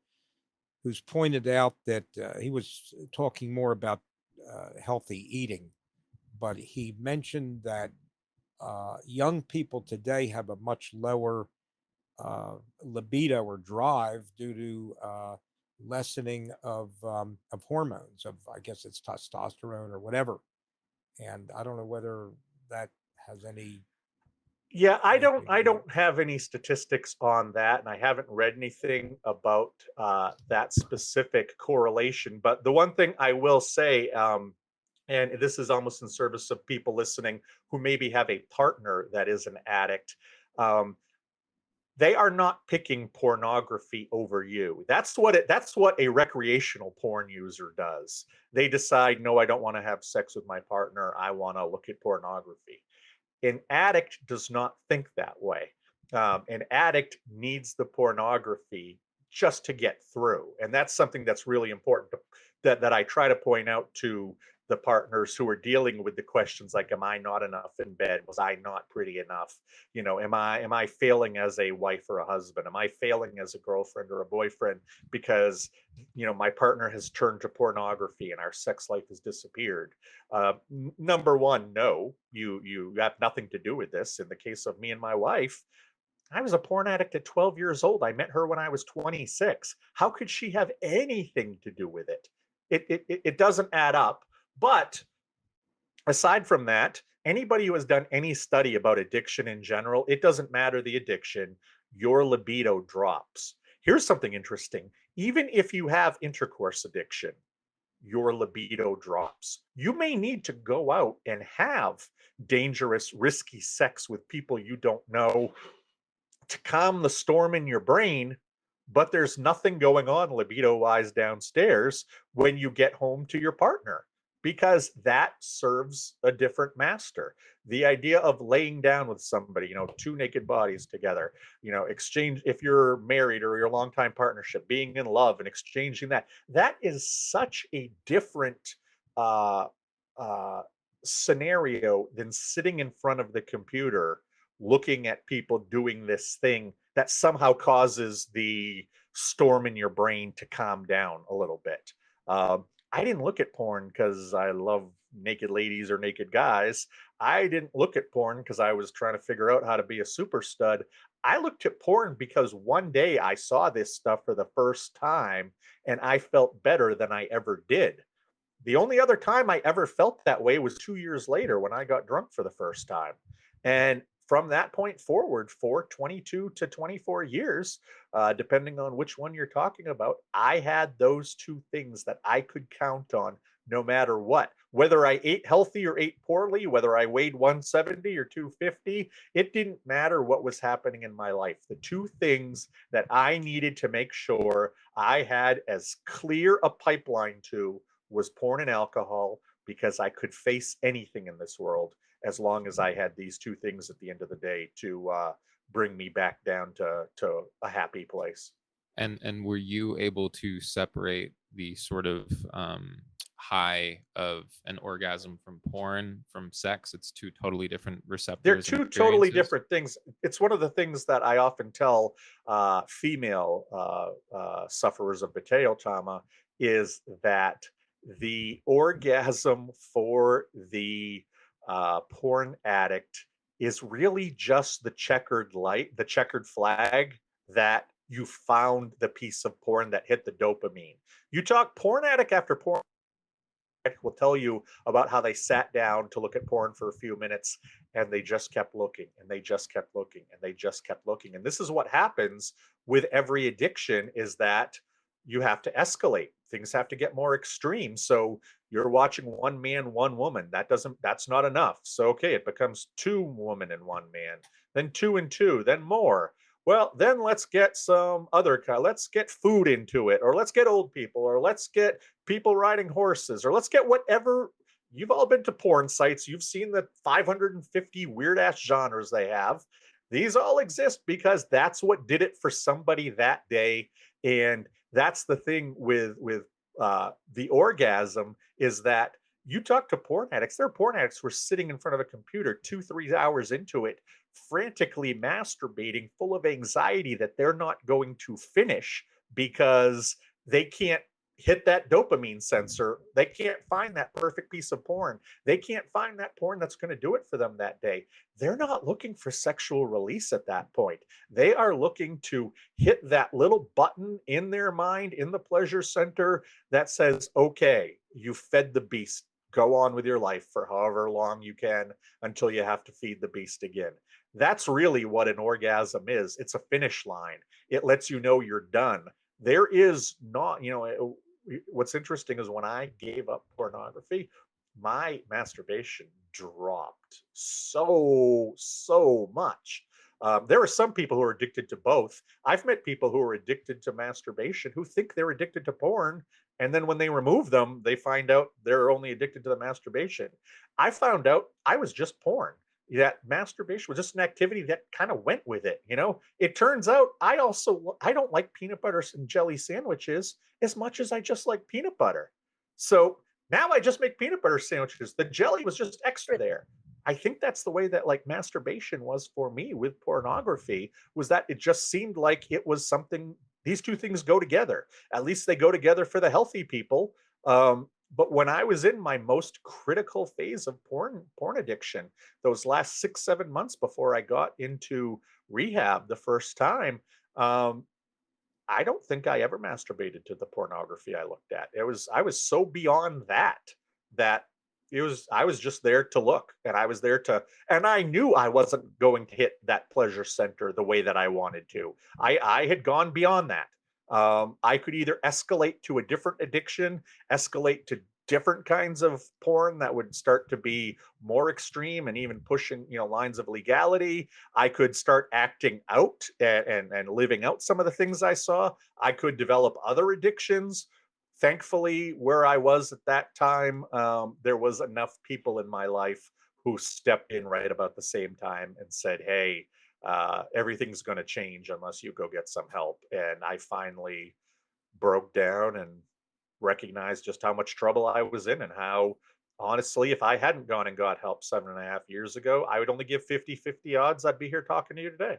who's pointed out that he was talking more about healthy eating, but he mentioned that young people today have a much lower libido or drive due to lessening of hormones, of, I guess it's testosterone or whatever. And I don't know whether that has any. Yeah, I anything to do with don't have any statistics on that, and I haven't read anything about that specific correlation. But the one thing I will say, and this is almost in service of people listening who maybe have a partner that is an addict, they are not picking pornography over you. That's what a recreational porn user does. They decide, no, I don't want to have sex with my partner. I want to look at pornography. An addict does not think that way. An addict needs the pornography just to get through. And that's something that's really important that I try to point out to the partners who are dealing with the questions like, am I not enough in bed? Was I not pretty enough? You know, am I failing as a wife or a husband? Am I failing as a girlfriend or a boyfriend because, you know, my partner has turned to pornography and our sex life has disappeared? Number one, no, you have nothing to do with this. In the case of me and my wife, I was a porn addict at 12 years old. I met her when I was 26. How could she have anything to do with it? It doesn't add up. But aside from that, anybody who has done any study about addiction in general, it doesn't matter the addiction, your libido drops. Here's something interesting. Even if you have intercourse addiction, your libido drops. You may need to go out and have dangerous, risky sex with people you don't know to calm the storm in your brain, but there's nothing going on libido wise downstairs when you get home to your partner, because that serves a different master. The idea of laying down with somebody, you know, two naked bodies together, you know, exchange, if you're married or your longtime partnership, being in love and exchanging that, that is such a different uh, uh, scenario than sitting in front of the computer looking at people doing this thing that somehow causes the storm in your brain to calm down a little bit. I didn't look at porn because I love naked ladies or naked guys. I didn't look at porn because I was trying to figure out how to be a super stud. I looked at porn because one day I saw this stuff for the first time and I felt better than I ever did. The only other time I ever felt that way was 2 years later when I got drunk for the first time. And from that point forward, for 22 to 24 years, depending on which one you're talking about, I had those two things that I could count on no matter what. Whether I ate healthy or ate poorly, whether I weighed 170 or 250, it didn't matter what was happening in my life. The two things that I needed to make sure I had as clear a pipeline to was porn and alcohol, because I could face anything in this world as long as I had these two things at the end of the day to bring me back down to a happy place. And were you able to separate the sort of high of an orgasm from porn from sex? It's two totally different receptors. They're and two totally experiences. different things. It's one of the things that I often tell female sufferers of betrayal trauma is that the orgasm for the porn addict is really just the checkered light, the checkered flag that you found the piece of porn that hit the dopamine. You talk porn addict after porn addict will tell you about how they sat down to look at porn for a few minutes and they just kept looking and they just kept looking and they just kept looking. And this is what happens with every addiction, is that you have to escalate. Things have to get more extreme. So you're watching one man, one woman. That's not enough. So, okay, it becomes two women and one man, then two and two, then more. Well, then let's get some other kind. Let's get food into it, or let's get old people, or let's get people riding horses, or let's get whatever. You've all been to porn sites. You've seen the 550 weird ass genres they have. These all exist because that's what did it for somebody that day. And that's the thing with the orgasm, is that you talk to porn addicts. There are porn addicts who are sitting in front of a computer 2-3 hours into it, frantically masturbating, full of anxiety that they're not going to finish because they can't hit that dopamine sensor. They can't find that perfect piece of porn. They can't find that porn that's going to do it for them that day. They're not looking for sexual release at that point. They are looking to hit that little button in their mind, in the pleasure center, that says, okay, you fed the beast. Go on with your life for however long you can until you have to feed the beast again. That's really what an orgasm is. It's a finish line. It lets you know you're done. There is not, what's interesting is when I gave up pornography, my masturbation dropped so much. There are some people who are addicted to both. I've met people who are addicted to masturbation who think they're addicted to porn. And then when they remove them, they find out they're only addicted to the masturbation. I found out I was just porn. That masturbation was just an activity that kind of went with it. It turns out I don't like peanut butter and jelly sandwiches as much as I just like peanut butter. So now I just make peanut butter sandwiches. The jelly was just extra there. I think that's the way that like masturbation was for me with pornography, was that it just seemed like it was something, these two things go together. At least they go together for the healthy people. But when I was in my most critical phase of porn addiction, those last 6, 7 months before I got into rehab the first time, um, I don't think I ever masturbated to the pornography I looked at. I was so beyond that I was just there to look, and I was there to, and I knew I wasn't going to hit that pleasure center the way that I wanted to. I had gone beyond that. I could either escalate to a different addiction, escalate to different kinds of porn that would start to be more extreme and even pushing, lines of legality. I could start acting out and living out some of the things I saw. I could develop other addictions. Thankfully, where I was at that time, there was enough people in my life who stepped in right about the same time and said, "Hey, everything's going to change unless you go get some help." And I finally broke down and recognized just how much trouble I was in, and how, honestly, if I hadn't gone and got help 7.5 years ago, I would only give 50-50 odds I'd be here talking to you today.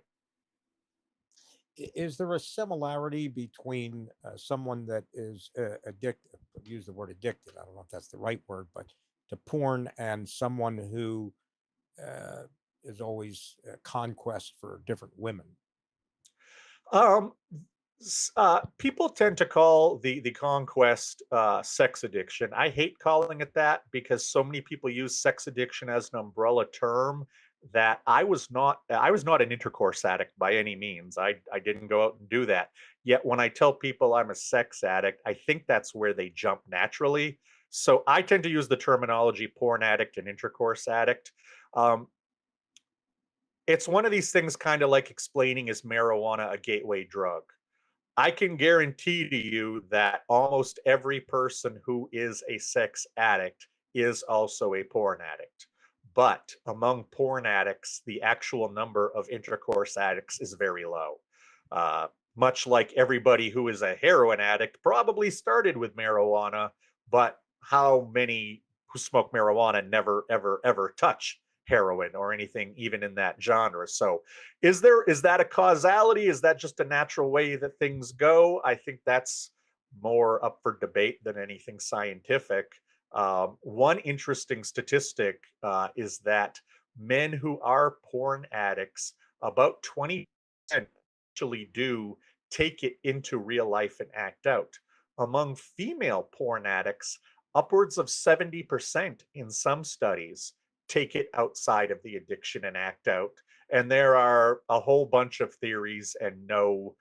Is there a similarity between someone that is addicted, use the word addicted, I don't know if that's the right word, but to porn, and someone who uh, is always conquest for different women? Um, People tend to call the conquest sex addiction. I hate calling it that because so many people use sex addiction as an umbrella term, that I was not an intercourse addict by any means. I didn't go out and do that. Yet when I tell people I'm a sex addict, I think that's where they jump naturally. So I tend to use the terminology porn addict and intercourse addict. Um, it's one of these things, kind of like explaining, is marijuana a gateway drug? I can guarantee to you that almost every person who is a sex addict is also a porn addict. But among porn addicts, the actual number of intercourse addicts is very low. Uh, Much like everybody who is a heroin addict probably started with marijuana, but how many who smoke marijuana never, ever, ever touch heroin or anything, even in that genre? So is that a causality? Is that just a natural way that things go? I think that's more up for debate than anything scientific. One interesting statistic is that men who are porn addicts, about 20% actually do take it into real life and act out. Among female porn addicts, upwards of 70% in some studies take it outside of the addiction and act out. And there are a whole bunch of theories and no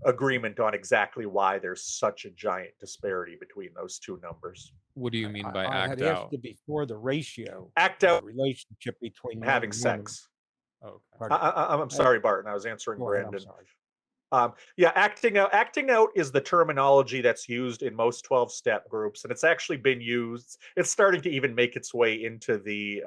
agreement on exactly why there's such a giant disparity between those two numbers. What do you mean by I had act asked out? you before the ratio, Act the out relationship between men having and women. sex. Oh, okay. Pardon. I'm sorry, Barton. I was answering Go ahead, I'm Brandon. sorry. Yeah, acting out. Acting out is the terminology that's used in most 12-step groups, and it's actually been used. It's starting to even make its way into the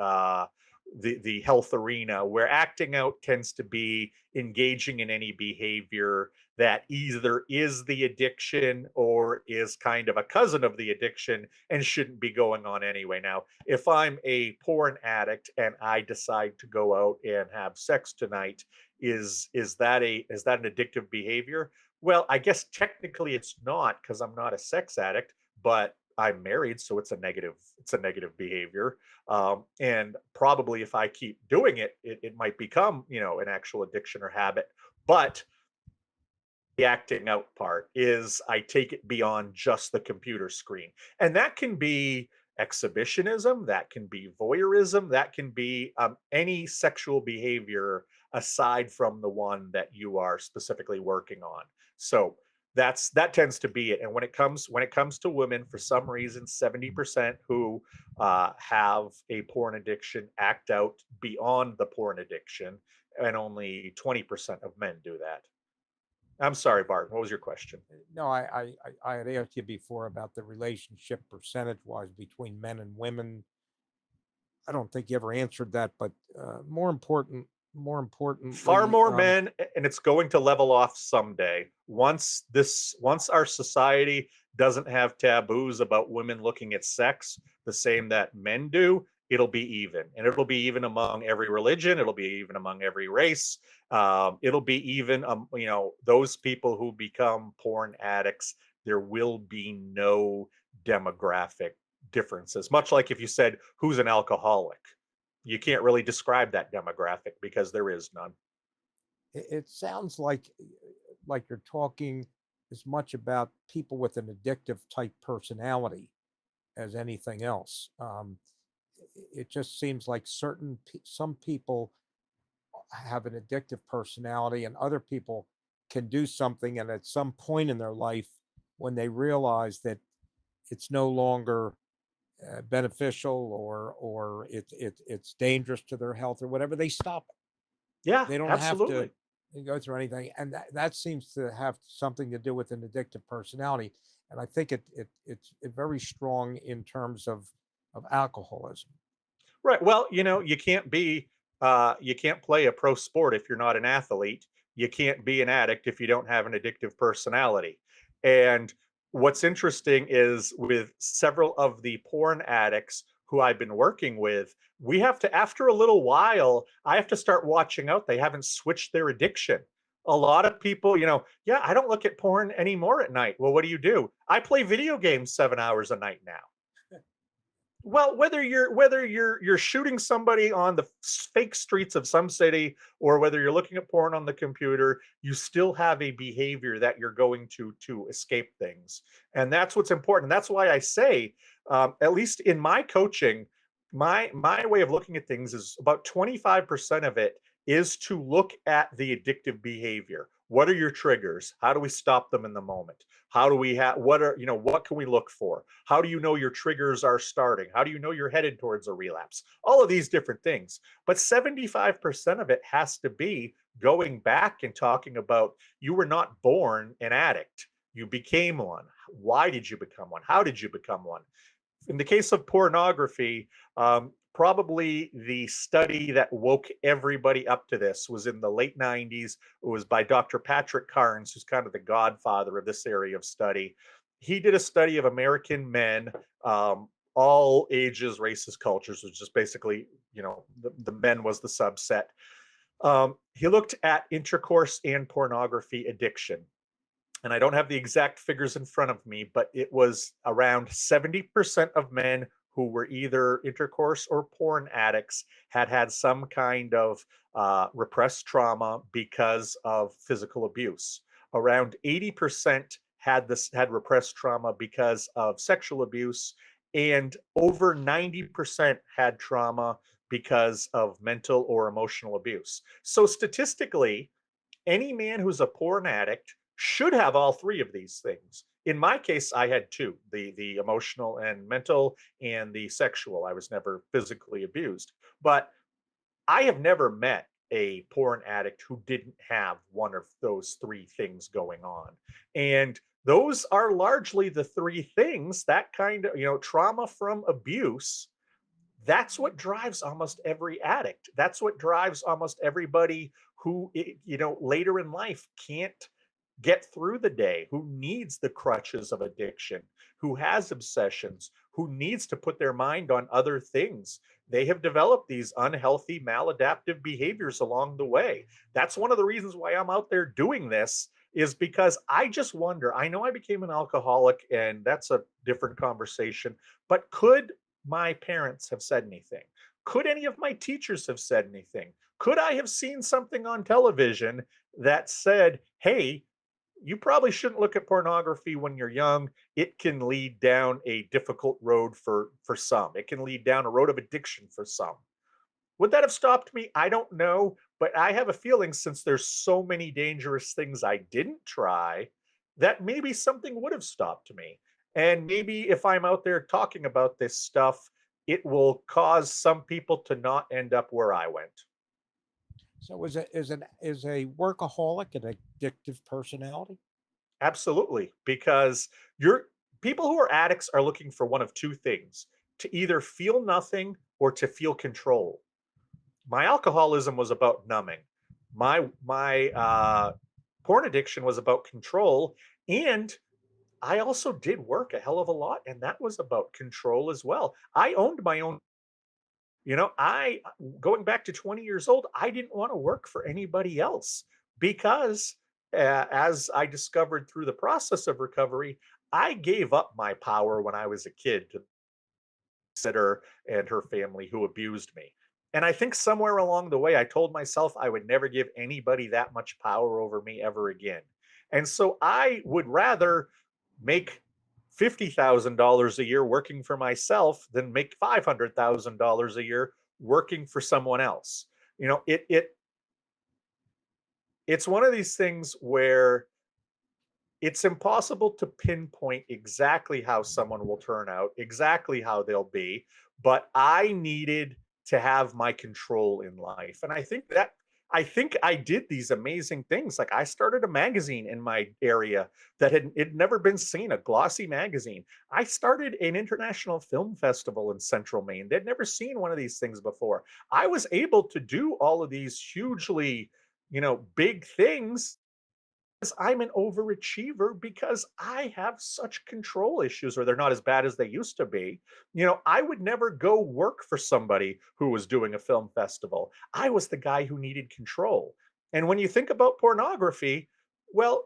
health arena, where acting out tends to be engaging in any behavior that either is the addiction or is kind of a cousin of the addiction and shouldn't be going on anyway. Now, if I'm a porn addict and I decide to go out and have sex tonight, is that an addictive behavior? Well, I guess technically it's not, because I'm not a sex addict, but I'm married, so it's a negative behavior. And probably if I keep doing it, it might become, an actual addiction or habit. But the acting out part is I take it beyond just the computer screen. And that can be exhibitionism, that can be voyeurism, that can be any sexual behavior aside from the one that you are specifically working on. So that tends to be it. And when it comes to women, for some reason, 70% who have a porn addiction act out beyond the porn addiction, and only 20% of men do that. I'm sorry, Barton. What was your question? No, I had asked you before about the relationship percentage-wise between men and women. I don't think you ever answered that, but more Far importantly, more men, and it's going to level off someday. Once our society doesn't have taboos about women looking at sex the same that men do, it'll be even. And it'll be even among every religion. It'll be even among every race. It'll be even, those people who become porn addicts, there will be no demographic differences. Much like if you said, who's an alcoholic? You can't really describe that demographic because there is none. It sounds like you're talking as much about people with an addictive type personality as anything else. It just seems like some people have an addictive personality, and other people can do something, and at some point in their life, when they realize that it's no longer beneficial, or it's dangerous to their health or whatever, they stop it. Yeah, They don't have absolutely. to go through anything, and that seems to have something to do with an addictive personality. And I think it's very strong in terms of alcoholism. Right. Well, you can't play a pro sport if you're not an athlete. You can't be an addict if you don't have an addictive personality. And what's interesting is with several of the porn addicts who I've been working with, we have to, after a little while, I have to start watching out. They haven't switched their addiction. A lot of people, yeah, I don't look at porn anymore at night. Well, what do? I play video games 7 hours a night now. Well, whether you're shooting somebody on the fake streets of some city, or whether you're looking at porn on the computer, you still have a behavior that you're going to escape things, and that's what's important. That's why I say, at least in my coaching, my way of looking at things is about 25% of it is to look at the addictive behavior. What are your triggers? How do we stop them in the moment? How do we have, what can we look for? How do you know your triggers are starting? How do you know you're headed towards a relapse? All of these different things. But 75% of it has to be going back and talking about, you were not born an addict. You became one. Why did you become one? How did you become one? In the case of pornography, probably the study that woke everybody up to this was in the late 90s. It was by Dr. Patrick Carnes, who's kind of the godfather of this area of study. He did a study of American men, all ages, races, cultures, which is basically, the men was the subset. He looked at intercourse and pornography addiction. And I don't have the exact figures in front of me, but it was around 70% of men who were either intercourse or porn addicts had some kind of repressed trauma because of physical abuse. Around 80% had repressed trauma because of sexual abuse, and over 90% had trauma because of mental or emotional abuse. So statistically, any man who's a porn addict should have all three of these things. In my case, I had two, the emotional and mental, and the sexual. I was never physically abused. But I have never met a porn addict who didn't have one of those three things going on. And those are largely the three things, that kind of, trauma from abuse. That's what drives almost every addict. That's what drives almost everybody who, later in life can't get through the day, who needs the crutches of addiction, who has obsessions, who needs to put their mind on other things. They have developed these unhealthy, maladaptive behaviors along the way. That's one of the reasons why I'm out there doing this, is because I just wonder. I know I became an alcoholic, and that's a different conversation, but could my parents have said anything? Could any of my teachers have said anything? Could I have seen something on television that said, hey, you probably shouldn't look at pornography when you're young. It can lead down a difficult road for some. It can lead down a road of addiction for some. Would that have stopped me? I don't know, but I have a feeling, since there's so many dangerous things I didn't try, that maybe something would have stopped me. And maybe if I'm out there talking about this stuff, it will cause some people to not end up where I went. So is a workaholic an addictive personality? Absolutely, because you're people who are addicts are looking for one of two things: to either feel nothing or to feel control. My alcoholism was about numbing. My porn addiction was about control, and I also did work a hell of a lot, and that was about control as well. I owned my own, I going back to 20 years old, I didn't want to work for anybody else because as I discovered through the process of recovery, I gave up my power when I was a kid to sitter and her family who abused me. And I think somewhere along the way, I told myself I would never give anybody that much power over me ever again. And so I would rather make $50,000 a year working for myself than make $500,000 a year working for someone else. You know, it's one of these things where it's impossible to pinpoint exactly how someone will turn out, exactly how they'll be, but I needed to have my control in life. And I think I did these amazing things. Like I started a magazine in my area that had never been seen, a glossy magazine. I started an international film festival in Central Maine. They'd never seen one of these things before. I was able to do all of these hugely, big things I'm an overachiever because I have such control issues, or they're not as bad as they used to be. I would never go work for somebody who was doing a film festival. I was the guy who needed control. And when you think about pornography, well,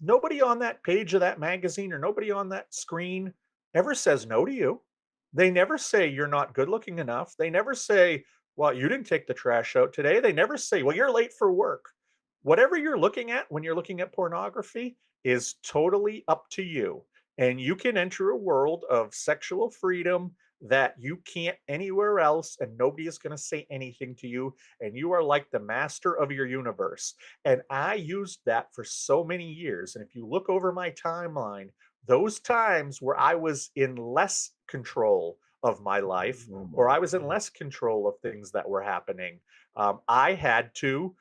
nobody on that page of that magazine or nobody on that screen ever says no to you. They never say you're not good looking enough. They never say, well, you didn't take the trash out today. They never say, well, you're late for work. Whatever you're looking at when you're looking at pornography is totally up to you. And you can enter a world of sexual freedom that you can't anywhere else, and nobody is going to say anything to you. And you are like the master of your universe. And I used that for so many years. And if you look over my timeline, those times where I was in less control of my life, or I was in less control of things that were happening, I had to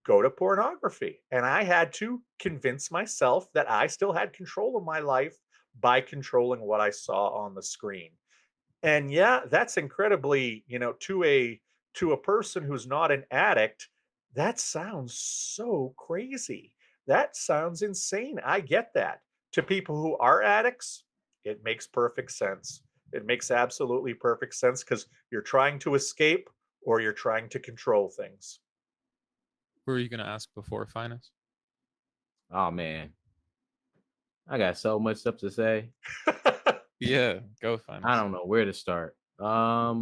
go to pornography. And I had to convince myself that I still had control of my life by controlling what I saw on the screen. And yeah, that's incredibly, to a person who's not an addict, that sounds so crazy. That sounds insane. I get that. To people who are addicts, it makes perfect sense. It makes absolutely perfect sense because you're trying to escape or you're trying to control things. Who are you going to ask before Finest? Oh man, I got so much stuff to say. Yeah, go Finest. I don't know where to start. I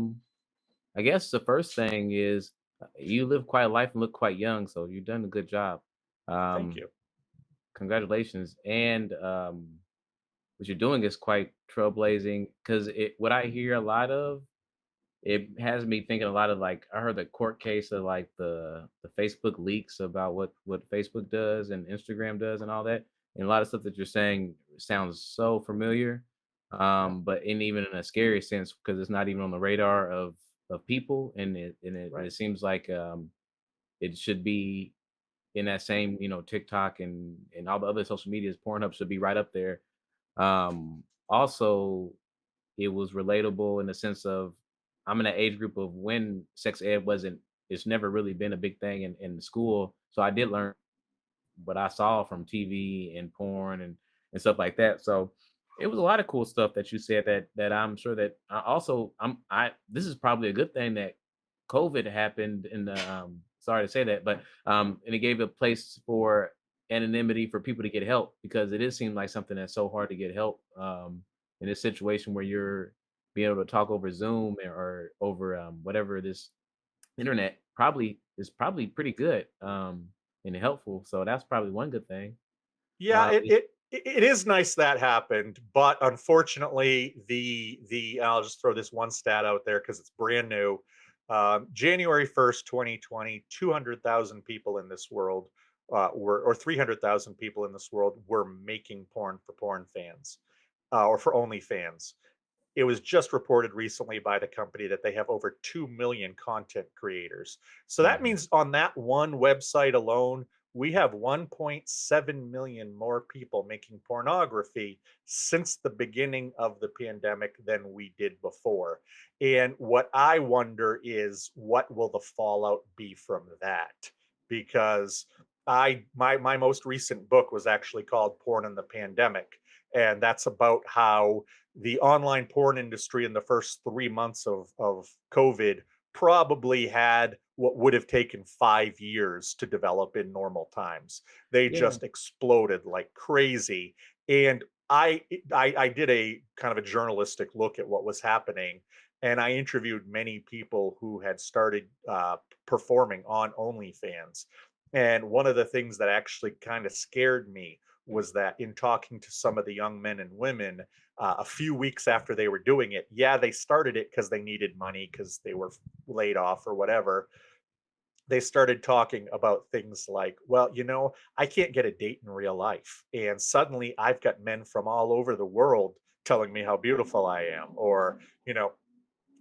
guess the first thing is you live quite a life and look quite young, so you've done a good job. Thank you. Congratulations. And what you're doing is quite trailblazing because what I hear a lot of, it has me thinking a lot of like I heard the court case of like the Facebook leaks about what Facebook does and Instagram does and all that. And a lot of stuff that you're saying sounds so familiar. But even in a scary sense because it's not even on the radar of people and Right. it seems like it should be in that same, TikTok and all the other social medias, Pornhub should be right up there. Also, it was relatable in the sense of I'm in an age group of when sex ed wasn't, it's never really been a big thing in school. So I did learn what I saw from TV and porn and stuff like that. So it was a lot of cool stuff that you said that I'm sure that I also I this is probably a good thing that COVID happened in the sorry to say that, but and it gave a place for anonymity for people to get help because it is seem like something that's so hard to get help in this situation where you're being able to talk over Zoom or over whatever this internet probably is probably pretty good and helpful. So that's probably one good thing. Yeah, it is nice that happened, but unfortunately, the I'll just throw this one stat out there because it's brand new. January 1st, 2020, 200,000 people in this world or 300,000 people in this world were making porn for porn fans or for OnlyFans. It was just reported recently by the company that they have over 2 million content creators. So that Mhm. means on that one website alone, we have 1.7 million more people making pornography since the beginning of the pandemic than we did before. And what I wonder is what will the fallout be from that? Because my most recent book was actually called Porn in the Pandemic. and that's about how the online porn industry in the first 3 months of COVID probably had what would have taken 5 years to develop in normal times. They Yeah. just exploded like crazy. And I did a kind of a journalistic look at what was happening, and I interviewed many people who had started performing on OnlyFans. And one of the things that actually kind of scared me was that in talking to some of the young men and women a few weeks after they were doing it, yeah, they started it because they needed money because they were laid off or whatever. They started talking about things like, well, I can't get a date in real life. And suddenly I've got men from all over the world telling me how beautiful I am. Or,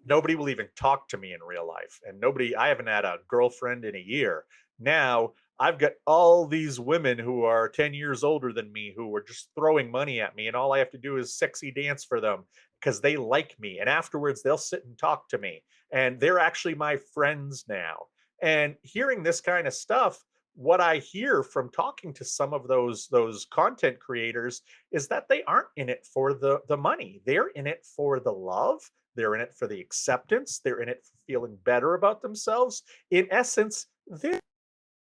nobody will even talk to me in real life. And I haven't had a girlfriend in a year. Now I've got all these women who are 10 years older than me who are just throwing money at me. And all I have to do is sexy dance for them because they like me. And afterwards, they'll sit and talk to me. And they're actually my friends now. And hearing this kind of stuff, what I hear from talking to some of those content creators is that they aren't in it for the money. They're in it for the love. They're in it for the acceptance. They're in it for feeling better about themselves. In essence, they're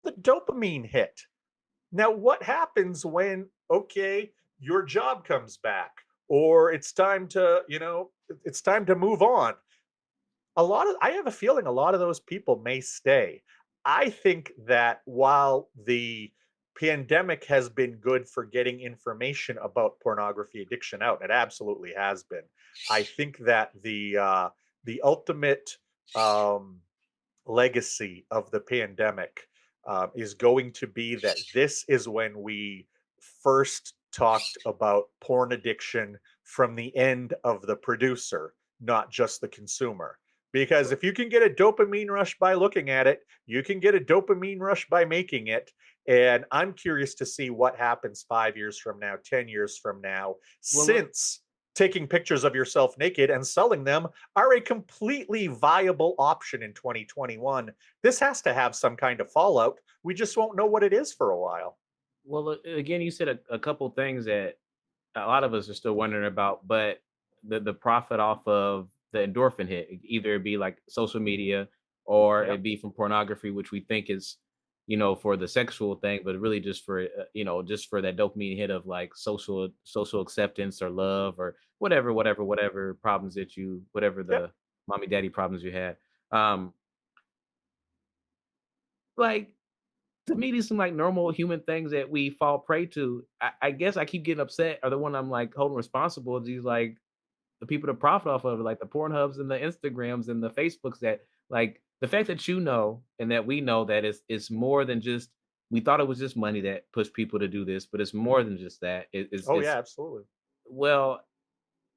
the dopamine hit. Now, what happens when, okay, your job comes back or it's time to, it's time to move on? I have a feeling a lot of those people may stay. I think that while the pandemic has been good for getting information about pornography addiction out, it absolutely has been. I think that the ultimate um, legacy of the pandemic is going to be that this is when we first talked about porn addiction from the end of the producer, not just the consumer. Because if you can get a dopamine rush by looking at it, you can get a dopamine rush by making it. And I'm curious to see what happens 5 years from now, 10 years from now, Well, since taking pictures of yourself naked and selling them are a completely viable option in 2021. This has to have some kind of fallout. We just won't know what it is for a while. again, you said a couple things that a lot of us are still wondering about, but the profit off of the endorphin hit, either it be like social media or Yep. it be from pornography, which we think is, for the sexual thing, but really just for, just for that dopamine hit of like social acceptance or love or whatever problems whatever Yep. the mommy daddy problems you had. Um, like to me, these seem like normal human things that we fall prey to. I guess I keep getting upset, or the one I'm like holding responsible is these like the people that profit off of it, like the Pornhubs and the Instagrams and the Facebooks that like the fact that and that we know that it's more than just we thought it was just money that pushed people to do this, but it's more than just that. Oh, It's yeah, absolutely. well,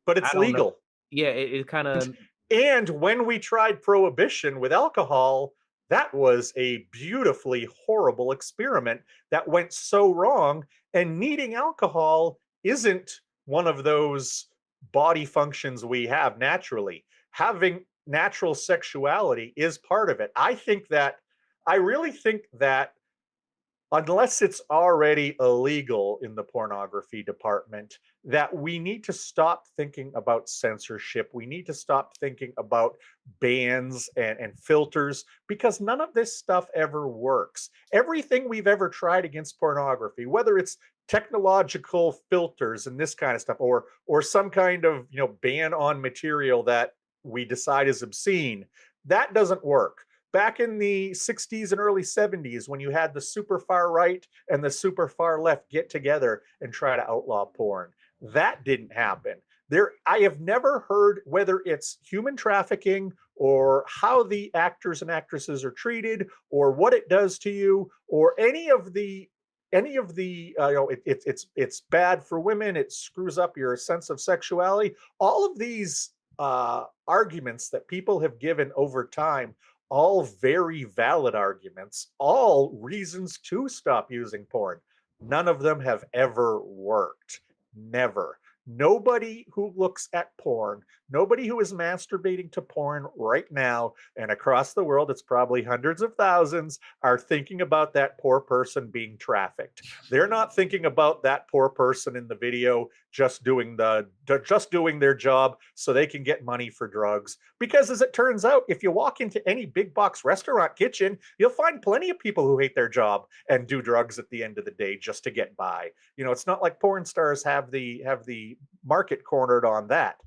But I it's don't know. legal. Yeah, it kind of And when we tried prohibition with alcohol, that was a beautifully horrible experiment that went so wrong. And needing alcohol isn't one of those body functions we have naturally. Having natural sexuality is part of it. I really think that unless it's already illegal in the pornography department, that we need to stop thinking about censorship. We need to stop thinking about bans and filters because none of this stuff ever works. Everything we've ever tried against pornography, whether it's technological filters and this kind of stuff, or some kind of ban on material that we decide is obscene, that doesn't work. Back in the 60s and early 70s, when you had the super far right and the super far left get together and try to outlaw porn, that didn't happen. I have never heard, whether it's human trafficking or how the actors and actresses are treated or what it does to you or it's bad for women, it screws up your sense of sexuality. All of these arguments that people have given over time, all very valid arguments, all reasons to stop using porn. None of them have ever worked. Never. Nobody who looks at porn, nobody who is masturbating to porn right now and across the world, it's probably hundreds of thousands, are thinking about that poor person being trafficked. They're not thinking about that poor person in the video just doing their job so they can get money for drugs. Because as it turns out, if you walk into any big box restaurant kitchen, you'll find plenty of people who hate their job and do drugs at the end of the day just to get by. It's not like porn stars have the market cornered on that.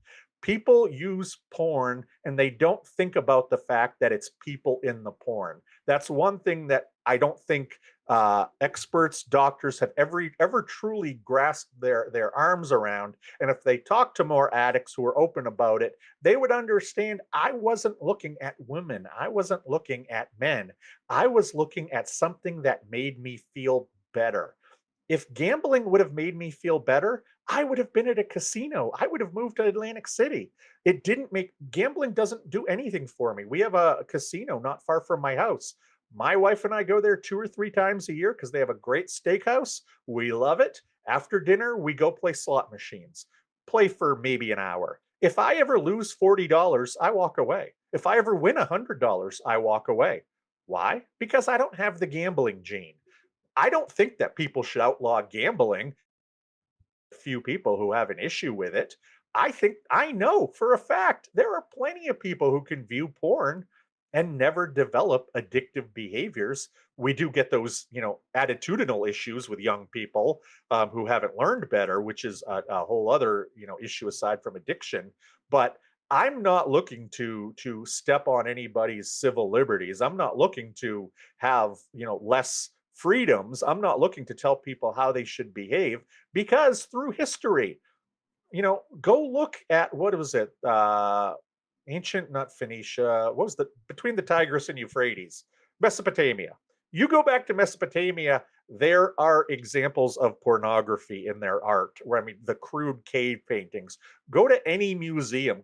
People use porn and they don't think about the fact that it's people in the porn. That's one thing that I don't think experts, doctors have ever truly grasped their arms around. And if they talk to more addicts who are open about it, they would understand I wasn't looking at women. I wasn't looking at men. I was looking at something that made me feel better. If gambling would have made me feel better, I would have been at a casino. I would have moved to Atlantic City. Gambling doesn't do anything for me. We have a casino not far from my house. My wife and I go there 2 or 3 times a year because they have a great steakhouse. We love it. After dinner, we go play slot machines, play for maybe an hour. If I ever lose $40, I walk away. If I ever win $100, I walk away. Why? Because I don't have the gambling gene. I don't think that people should outlaw gambling. Few people who have an issue with it. I know for a fact there are plenty of people who can view porn and never develop addictive behaviors. We do get those, attitudinal issues with young people who haven't learned better, which is a whole other, issue aside from addiction. But I'm not looking to step on anybody's civil liberties. I'm not looking to have, less freedoms. I'm not looking to tell people how they should behave, because through history, go look at, what was it? Ancient, not Phoenicia. What was between the Tigris and Euphrates? Mesopotamia. You go back to Mesopotamia, there are examples of pornography in their art, the crude cave paintings. Go to any museum.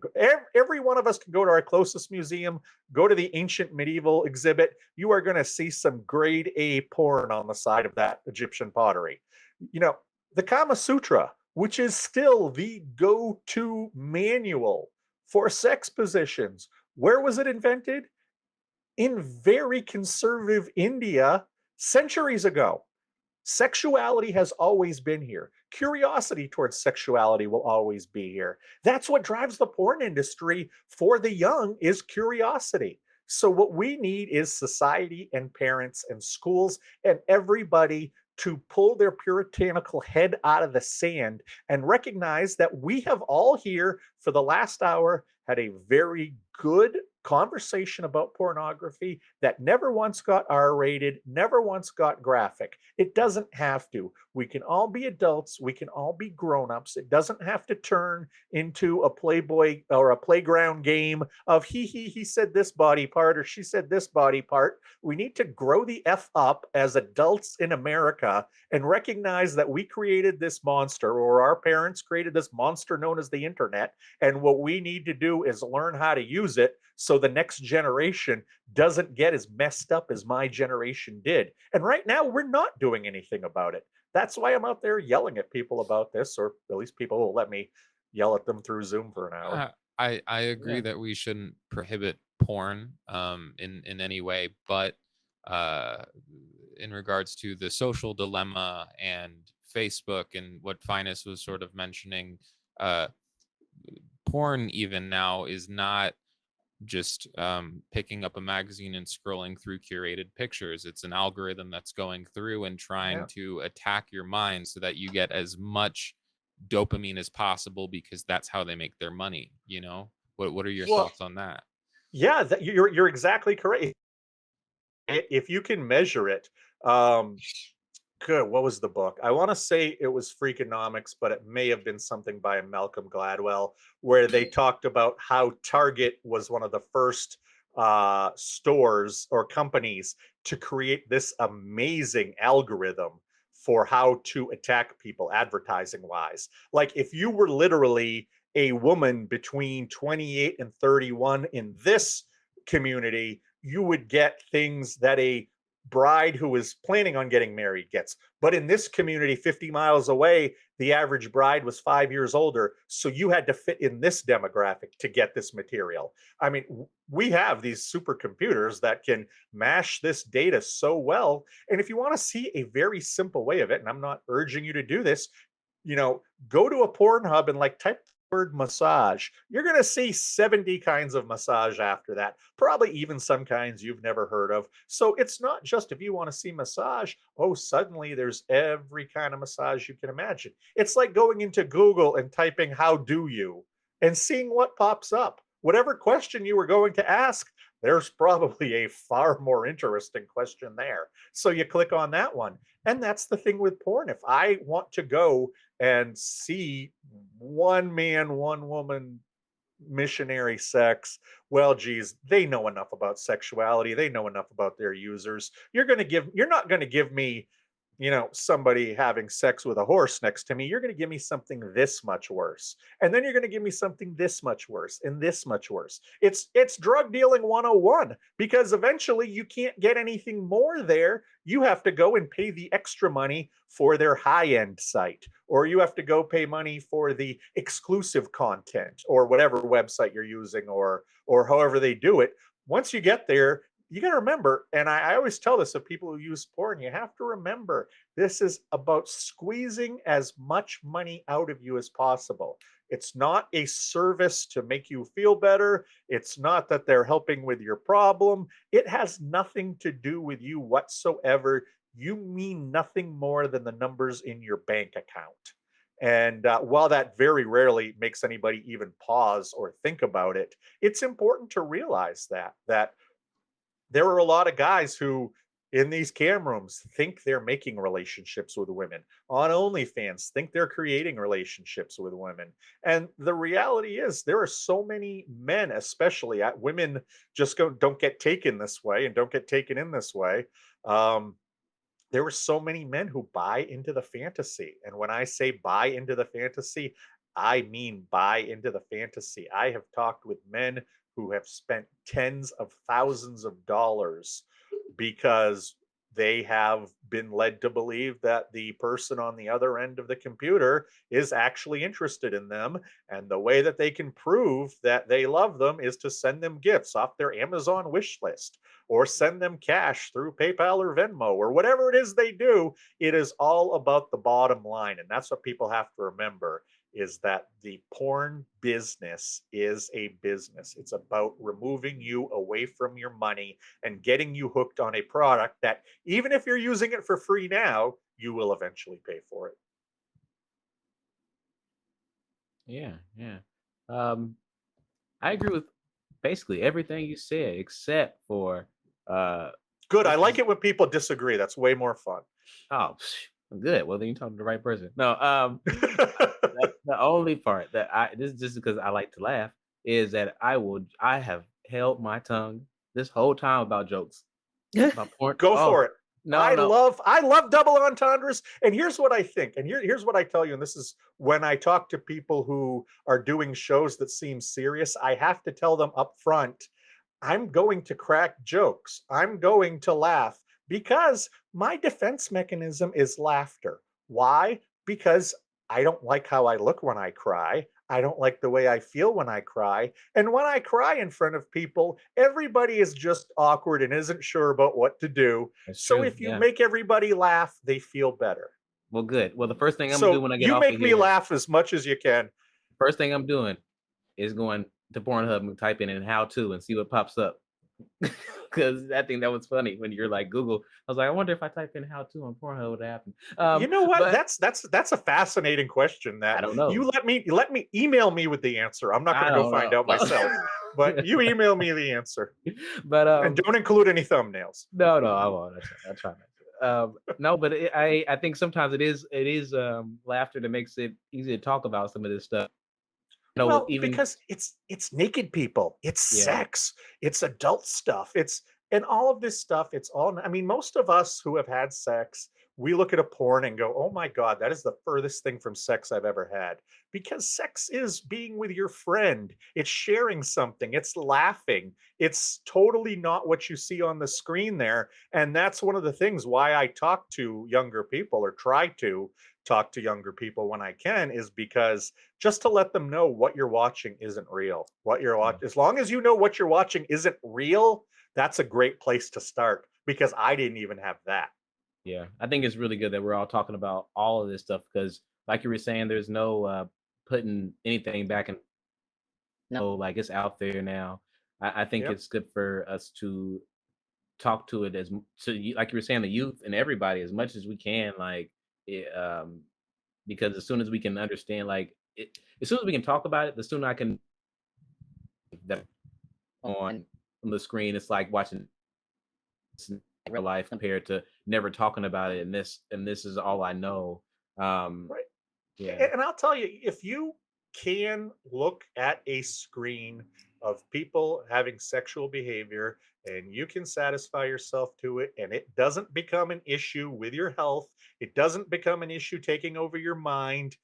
Every one of us can go to our closest museum, go to the ancient medieval exhibit. You are going to see some grade A porn on the side of that Egyptian pottery. The Kama Sutra, which is still the go-to manual for sex positions. Where was it invented? In very conservative India centuries ago. Sexuality has always been here. Curiosity towards sexuality will always be here. That's what drives the porn industry for the young, is curiosity. So what we need is society and parents and schools and everybody to pull their puritanical head out of the sand and recognize that we have all here for the last hour had a very good conversation about pornography that never once got R-rated, never once got graphic. It doesn't have to. We can all be adults. We can all be grown-ups. It doesn't have to turn into a Playboy or a playground game of he said this body part or she said this body part. We need to grow the F up as adults in America and recognize that we created this monster, or our parents created this monster known as the internet. And what we need to do is learn how to use it so the next generation doesn't get as messed up as my generation did. And right now, we're not doing anything about it. That's why I'm out there yelling at people about this, or at least people will let me yell at them through Zoom for an hour. I agree that we shouldn't prohibit porn in any way, but in regards to the social dilemma and Facebook and what Phines was sort of mentioning, porn even now is not just picking up a magazine and scrolling through curated pictures. It's an algorithm that's going through and trying to attack your mind so that you get as much dopamine as possible, because that's how they make their money. What are your thoughts on that? Yeah, you're exactly correct. If you can measure it, good. What was the book? I want to say it was Freakonomics, but it may have been something by Malcolm Gladwell, where they talked about how Target was one of the first stores or companies to create this amazing algorithm for how to attack people advertising wise. Like if you were literally a woman between 28 and 31 in this community, you would get things that a bride who is planning on getting married gets. But in this community 50 miles away, the average bride was 5 years older. So you had to fit in this demographic to get this material. I mean, we have these supercomputers that can mash this data so well. And if you want to see a very simple way of it, and I'm not urging you to do this, go to a Pornhub and like type the word massage. You're going to see 70 kinds of massage after that, probably even some kinds you've never heard of. So it's not just if you want to see massage, oh, suddenly there's every kind of massage you can imagine. It's like going into Google and typing, how do you? And seeing what pops up. Whatever question you were going to ask, there's probably a far more interesting question there. So you click on that one. And that's the thing with porn. If I want to go and see one man, one woman missionary sex, well, geez, they know enough about sexuality. They know enough about their users. You're not going to give me, somebody having sex with a horse next to me. You're going to give me something this much worse. And then you're going to give me something this much worse and this much worse. It's drug dealing 101, because eventually you can't get anything more there. You have to go and pay the extra money for their high-end site, or you have to go pay money for the exclusive content or whatever website you're using, or however they do it. Once you get there, you got to remember, and I always tell this of people who use porn, you have to remember, this is about squeezing as much money out of you as possible. It's not a service to make you feel better. It's not that they're helping with your problem. It has nothing to do with you whatsoever. You mean nothing more than the numbers in your bank account. And while that very rarely makes anybody even pause or think about it, it's important to realize that there are a lot of guys who in these cam rooms think they're making relationships with women, on OnlyFans think they're creating relationships with women. And the reality is there are so many men, especially women, just don't get taken this way and don't get taken in this way. There were so many men who buy into the fantasy. And when I say buy into the fantasy, I mean buy into the fantasy. I have talked with men who have spent tens of thousands of dollars because they have been led to believe that the person on the other end of the computer is actually interested in them. And the way that they can prove that they love them is to send them gifts off their Amazon wish list, or send them cash through PayPal or Venmo, or whatever it is they do. It is all about the bottom line. And that's what people have to remember, is that the porn business is a business. It's about removing you away from your money and getting you hooked on a product that, even if you're using it for free now, you will eventually pay for it. Yeah. I agree with basically everything you said, except for Good. I like it when people disagree. That's way more fun. oh, good. Well, then you're talking to the right person. No, that's the only part that this is just because I like to laugh, is that I have held my tongue this whole time about jokes. About porn. Go for it. No, I no. love double entendres. And here's what I think. And here's what I tell you. And this is when I talk to people who are doing shows that seem serious, I have to tell them up front, I'm going to crack jokes. I'm going to laugh, because my defense mechanism is laughter. Why? Because I don't like how I look when I cry. I don't like the way I feel when I cry. And when I cry in front of people, everybody is just awkward and isn't sure about what to do. That's So true, if you yeah. make everybody laugh, they feel better. Well, good. Well, the first thing I'm So gonna do when I get you off make of me here, laugh as much as you can. first thing I'm doing is going to Pornhub and typing in how to and see what pops up. Because I think that was funny when you're like Google. I was like, I wonder if I type in how to on Pornhub, what would happen? You know what? but That's a fascinating question. I That don't know. you let me email me with the answer. I'm not I going to go don't find know. out myself, but you email me the answer, But and don't include any thumbnails. no, I won't. I try not to. No, but I think sometimes it is laughter that makes it easy to talk about some of this stuff. Well, Even because it's naked people, it's yeah, sex, it's adult stuff, and all of this stuff. It's all. I mean, most of us who have had sex, we look at a porn and go, oh my God, that is the furthest thing from sex I've ever had. Because sex is being with your friend, it's sharing something, it's laughing. It's totally not what you see on the screen there. And that's one of the things why I talk to younger people, or try to talk to younger people when I can, is because just to let them know what you're watching isn't real. What you're watching, as long as you know what you're watching isn't real, that's a great place to start, because I didn't even have that. Yeah, I think it's really good that we're all talking about all of this stuff because, like you were saying, there's no putting anything back in. No, like it's out there now. I think Yep. it's good for us to talk to it like you were saying, the youth and everybody as much as we can. Like, it, because as soon as we can understand, like, as soon as we can talk about it, the sooner I can that on the screen. It's like watching real life compared to never talking about it, and this is all I know. Um, Right. yeah, And I'll tell you, if you can look at a screen of people having sexual behavior and you can satisfy yourself to it, and it doesn't become an issue with your health, it doesn't become an issue taking over your mind,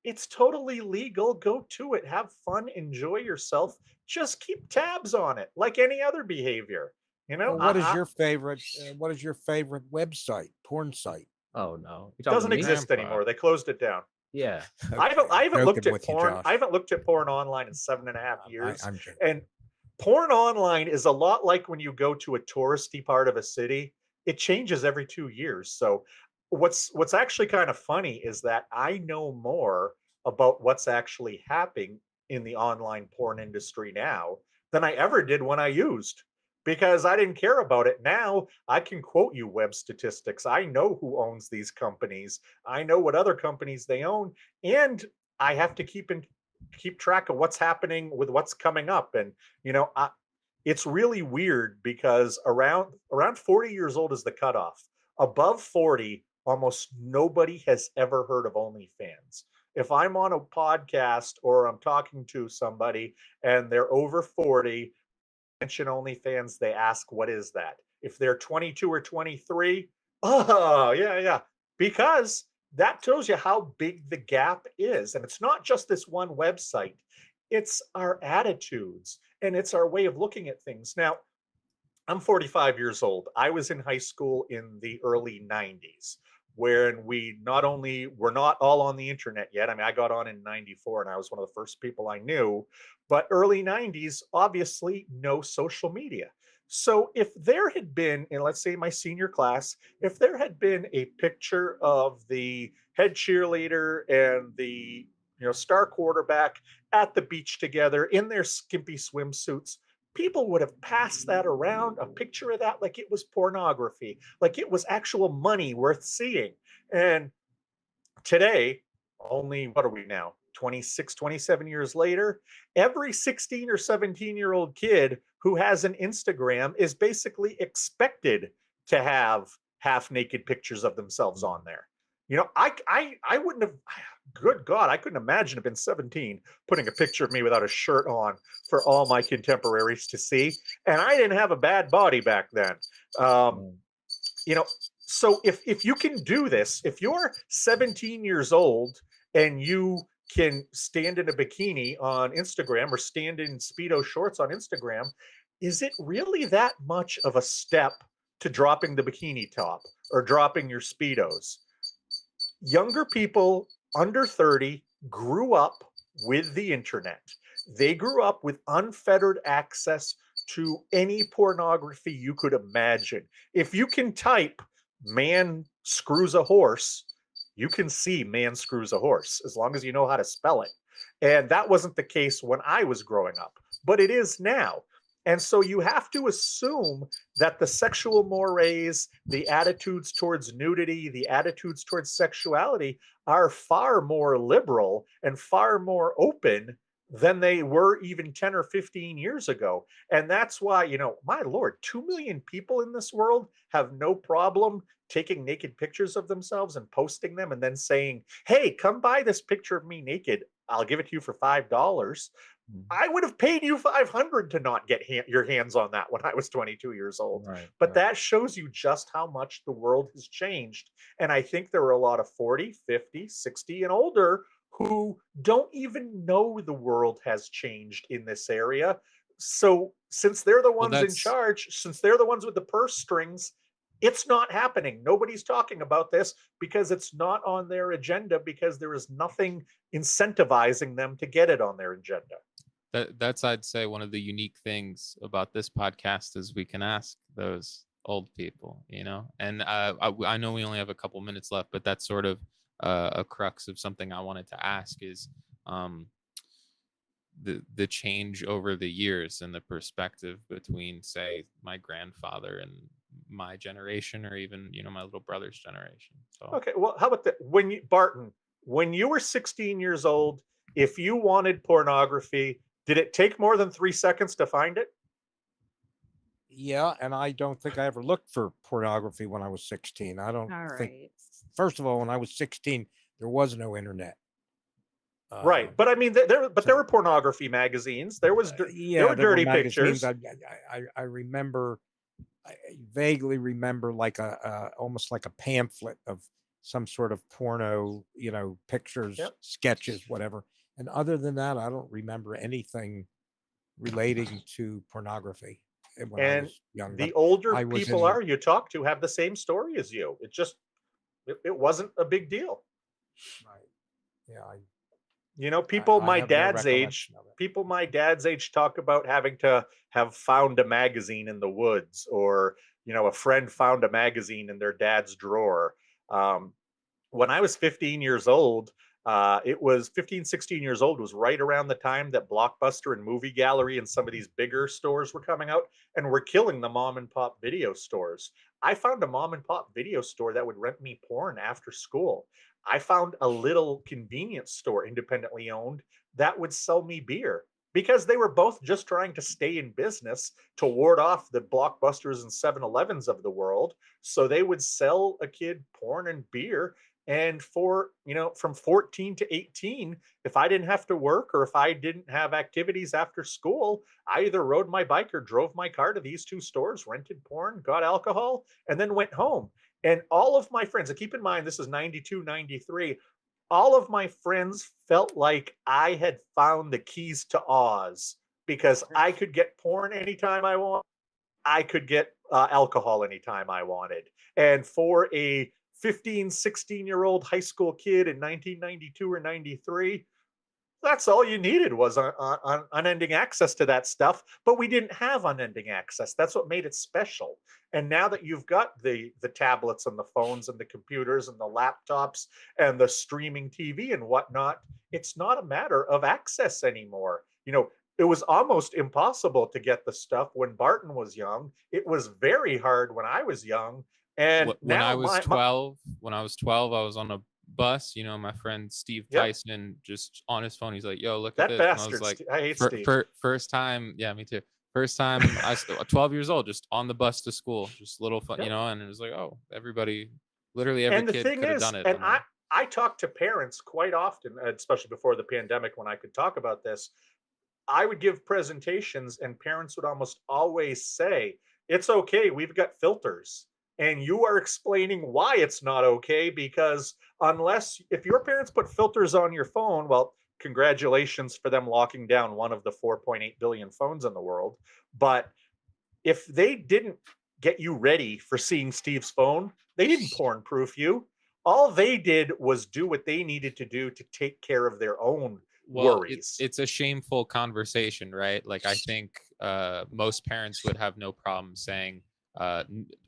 it's totally legal. Go to it, have fun, enjoy yourself. Just keep tabs on it like any other behavior. You know, Well, what is your favorite website, porn site? oh no, you talking to doesn't me? exist Grandpa. anymore. They closed it down. Yeah, Okay, I I'm haven't looked joking at with you, porn. Josh. I haven't looked at porn online in 7.5 years. I'm joking. And porn online is a lot like when you go to a touristy part of a city. It changes every 2 years. So what's actually kind of funny is that I know more about what's actually happening in the online porn industry now than I ever did when I used, because I didn't care about it. Now I can quote you web statistics. I know who owns these companies. I know what other companies they own, and I have to keep track of what's happening with what's coming up. And you know, it's really weird because around 40 years old is the cutoff. Above 40, almost nobody has ever heard of OnlyFans. If I'm on a podcast or I'm talking to somebody and they're over 40, mention OnlyFans, they ask, what is that? If they're 22 or 23, oh, yeah, yeah. Because that tells you how big the gap is. And it's not just this one website, it's our attitudes and it's our way of looking at things. Now, I'm 45 years old. I was in high school in the early 90s, when we not only were not all on the internet yet. I mean, I got on in 94 and I was one of the first people I knew, but early 90s, obviously, no social media. So if there had been, in let's say my senior class, if there had been a picture of the head cheerleader and the star quarterback at the beach together in their skimpy swimsuits, people would have passed that around, a picture of that, like it was pornography, like it was actual money worth seeing. And today, only what are we now? 26, 27 years later, every 16 or 17-year-old kid who has an Instagram is basically expected to have half naked pictures of themselves on there. I wouldn't have, good God, I couldn't imagine it been 17 putting a picture of me without a shirt on for all my contemporaries to see. And I didn't have a bad body back then. Um, Mm. you know, so if you can do this, if you're 17 years old and you can stand in a bikini on Instagram or stand in Speedo shorts on Instagram, is it really that much of a step to dropping the bikini top or dropping your Speedos? Younger people under 30 grew up with the internet. They grew up with unfettered access to any pornography you could imagine. If you can type man screws a horse, you can see man screws a horse as long as you know how to spell it. And that wasn't the case when I was growing up, but it is now. And so you have to assume that the sexual mores, the attitudes towards nudity, the attitudes towards sexuality are far more liberal and far more open than they were even 10 or 15 years ago. And that's why, my Lord, 2 million people in this world have no problem taking naked pictures of themselves and posting them and then saying, hey, come buy this picture of me naked. I'll give it to you for $5. I would have paid you $500 to not get your hands on that when I was 22 years old. Right. But right. that shows you just how much the world has changed. And I think there are a lot of 40, 50, 60 and older who don't even know the world has changed in this area. So since they're the Well, ones in that's charge, since they're the ones with the purse strings, it's not happening. Nobody's talking about this because it's not on their agenda, because there is nothing incentivizing them to get it on their agenda. that's I'd say one of the unique things about this podcast is we can ask those old people, you know. And I know we only have a couple minutes left, but that's sort of a crux of something I wanted to ask is the change over the years and the perspective between, say, my grandfather and my generation, or even, you know, my little brother's generation. So Okay, well, how about that? Barton, when you were 16 years old, if you wanted pornography, did it take more than 3 seconds to find it? Yeah, and I don't think I ever looked for pornography when I was 16. I don't All think, right. first of all, when I was 16, there was no internet. Right, but I mean, there were pornography magazines. There was Yeah, were dirty magazines. pictures. I remember, I vaguely remember like almost like a pamphlet of some sort of porno, you know, pictures, Yep. sketches, whatever. And other than that, I don't remember anything relating to pornography when I And was young. the But older I was people in, are you talk to have the same story as you. It just it wasn't a big deal. right, yeah, You know, people I my have no dad's age, recollection of it. people my dad's age talk about having to have found a magazine in the woods, or, you know, a friend found a magazine in their dad's drawer. Um, when I was 15 years old, it was 15, 16 years old was right around the time that Blockbuster and Movie Gallery and some of these bigger stores were coming out and were killing the mom and pop video stores. I found a mom and pop video store that would rent me porn after school. I found a little convenience store, independently owned, that would sell me beer, because they were both just trying to stay in business to ward off the Blockbusters and 7-Elevens of the world. So they would sell a kid porn and beer. And for, you know, from 14 to 18, if I didn't have to work or if I didn't have activities after school, I either rode my bike or drove my car to these two stores, rented porn, got alcohol, and then went home. And all of my friends, and keep in mind, this is 92, 93, all of my friends felt like I had found the keys to Oz, because I could get porn anytime I want. I could get alcohol anytime I wanted. And for a 15, 16-year-old high school kid in 1992 or 93, that's all you needed was unending access to that stuff. But we didn't have unending access. That's what made it special. And now that you've got the tablets and the phones and the computers and the laptops and the streaming TV and whatnot, it's not a matter of access anymore. You know, it was almost impossible to get the stuff when Barton was young. It was very hard when I was young. And when now I was 12, I was on a bus, you know, my friend Steve Yep. Tyson, just on his phone, he's like, yo, look that at this. And I bastard, was like, I hate Steve. first time, yeah, me too. First time I 12 years old, just on the bus to school, just little fun, Yep. you know, and it was like, oh, everybody, literally every And the kid thing could have is, done it. and on there. I talk to parents quite often, especially before the pandemic when I could talk about this. I would give presentations and parents would almost always say, it's okay, we've got filters. And you are explaining why it's not okay, because if your parents put filters on your phone, well, congratulations for them locking down one of the 4.8 billion phones in the world. But if they didn't get you ready for seeing Steve's phone, they didn't porn proof you. All they did was do what they needed to do to take care of their own worries. It's a shameful conversation, right? Like, I think most parents would have no problem saying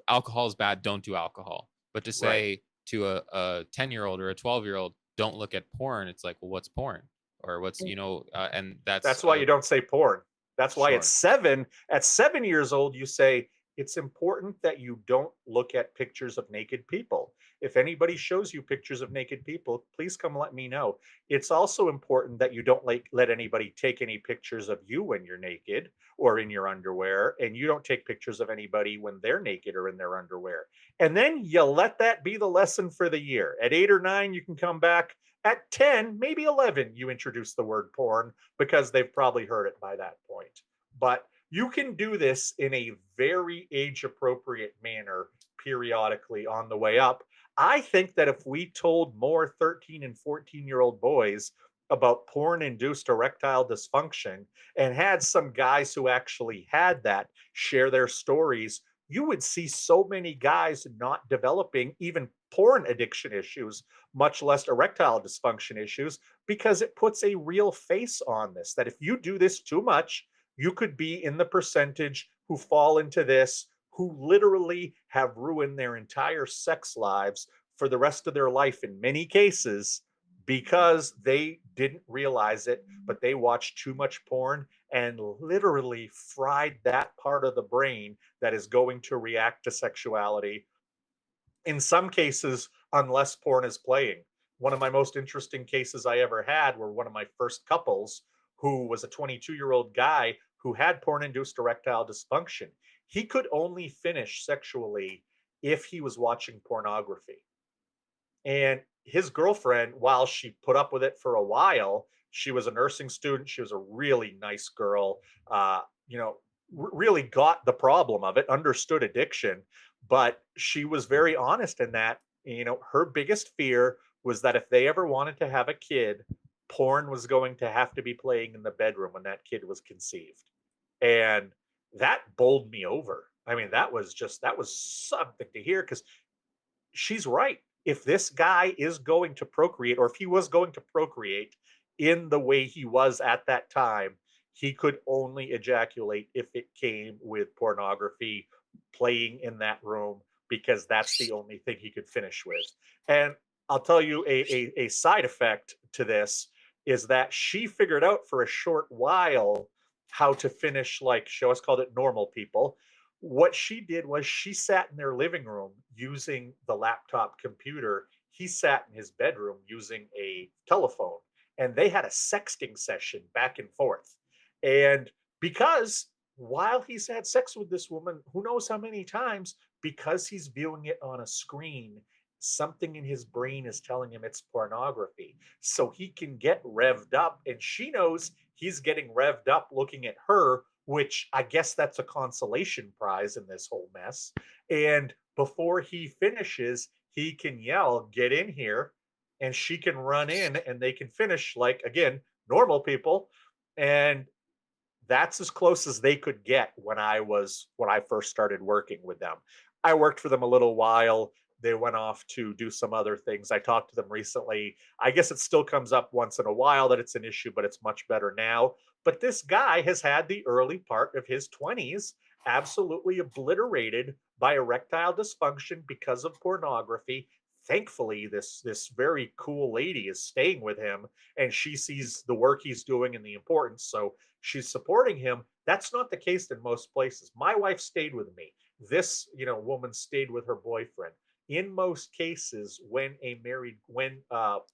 alcohol is bad, don't do alcohol. But to say to a 10-year-old or a 12-year-old, don't look at porn, it's like, well, what's porn? Or what's, you know, and that's why you don't say porn. That's why Sure. at 7 years old, you say it's important that you don't look at pictures of naked people. If anybody shows you pictures of naked people, please come let me know. It's also important that you don't let anybody take any pictures of you when you're naked or in your underwear, and you don't take pictures of anybody when they're naked or in their underwear. And then you let that be the lesson for the year. At 8 or 9, you can come back. At 10, maybe 11, you introduce the word porn because they've probably heard it by that point. But you can do this in a very age appropriate manner periodically on the way up. I think that if we told more 13 and 14-year-old boys about porn induced erectile dysfunction and had some guys who actually had that share their stories, you would see so many guys not developing even porn addiction issues, much less erectile dysfunction issues, because it puts a real face on this. That if you do this too much, you could be in the percentage who fall into this, who literally have ruined their entire sex lives for the rest of their life in many cases because they didn't realize it, but they watched too much porn and literally fried that part of the brain that is going to react to sexuality. In some cases, unless porn is playing. One of my most interesting cases I ever had were one of my first couples who was a 22-year-old guy who had porn induced erectile dysfunction. He could only finish sexually if he was watching pornography. And his girlfriend, while she put up with it for a while, she was a nursing student. She was a really nice girl, really got the problem of it, understood addiction, but she was very honest in that, her biggest fear was that if they ever wanted to have a kid, porn was going to have to be playing in the bedroom when that kid was conceived. And that bowled me over. I mean, that was something to hear because she's right. If this guy is going to procreate, or if he was going to procreate in the way he was at that time, he could only ejaculate if it came with pornography playing in that room, because that's the only thing he could finish with. And I'll tell you a side effect to this is that she figured out for a short while how to finish, like she always called it, normal people. What she did was she sat in their living room using the laptop computer. He sat in his bedroom using a telephone, and they had a sexting session back and forth. And because while he's had sex with this woman, who knows how many times, because he's viewing it on a screen, something in his brain is telling him it's pornography. So he can get revved up, and she knows he's getting revved up looking at her, which I guess that's a consolation prize in this whole mess. And before he finishes, he can yell, "Get in here." And she can run in and they can finish like, again, normal people. And that's as close as they could get when I first started working with them. I worked for them a little while. They went off to do some other things. I talked to them recently. I guess it still comes up once in a while that it's an issue, but it's much better now. But this guy has had the early part of his 20s absolutely obliterated by erectile dysfunction because of pornography. Thankfully, this very cool lady is staying with him, and she sees the work he's doing and the importance, so she's supporting him. That's not the case in most places. My wife stayed with me. This, woman stayed with her boyfriend. In most cases, when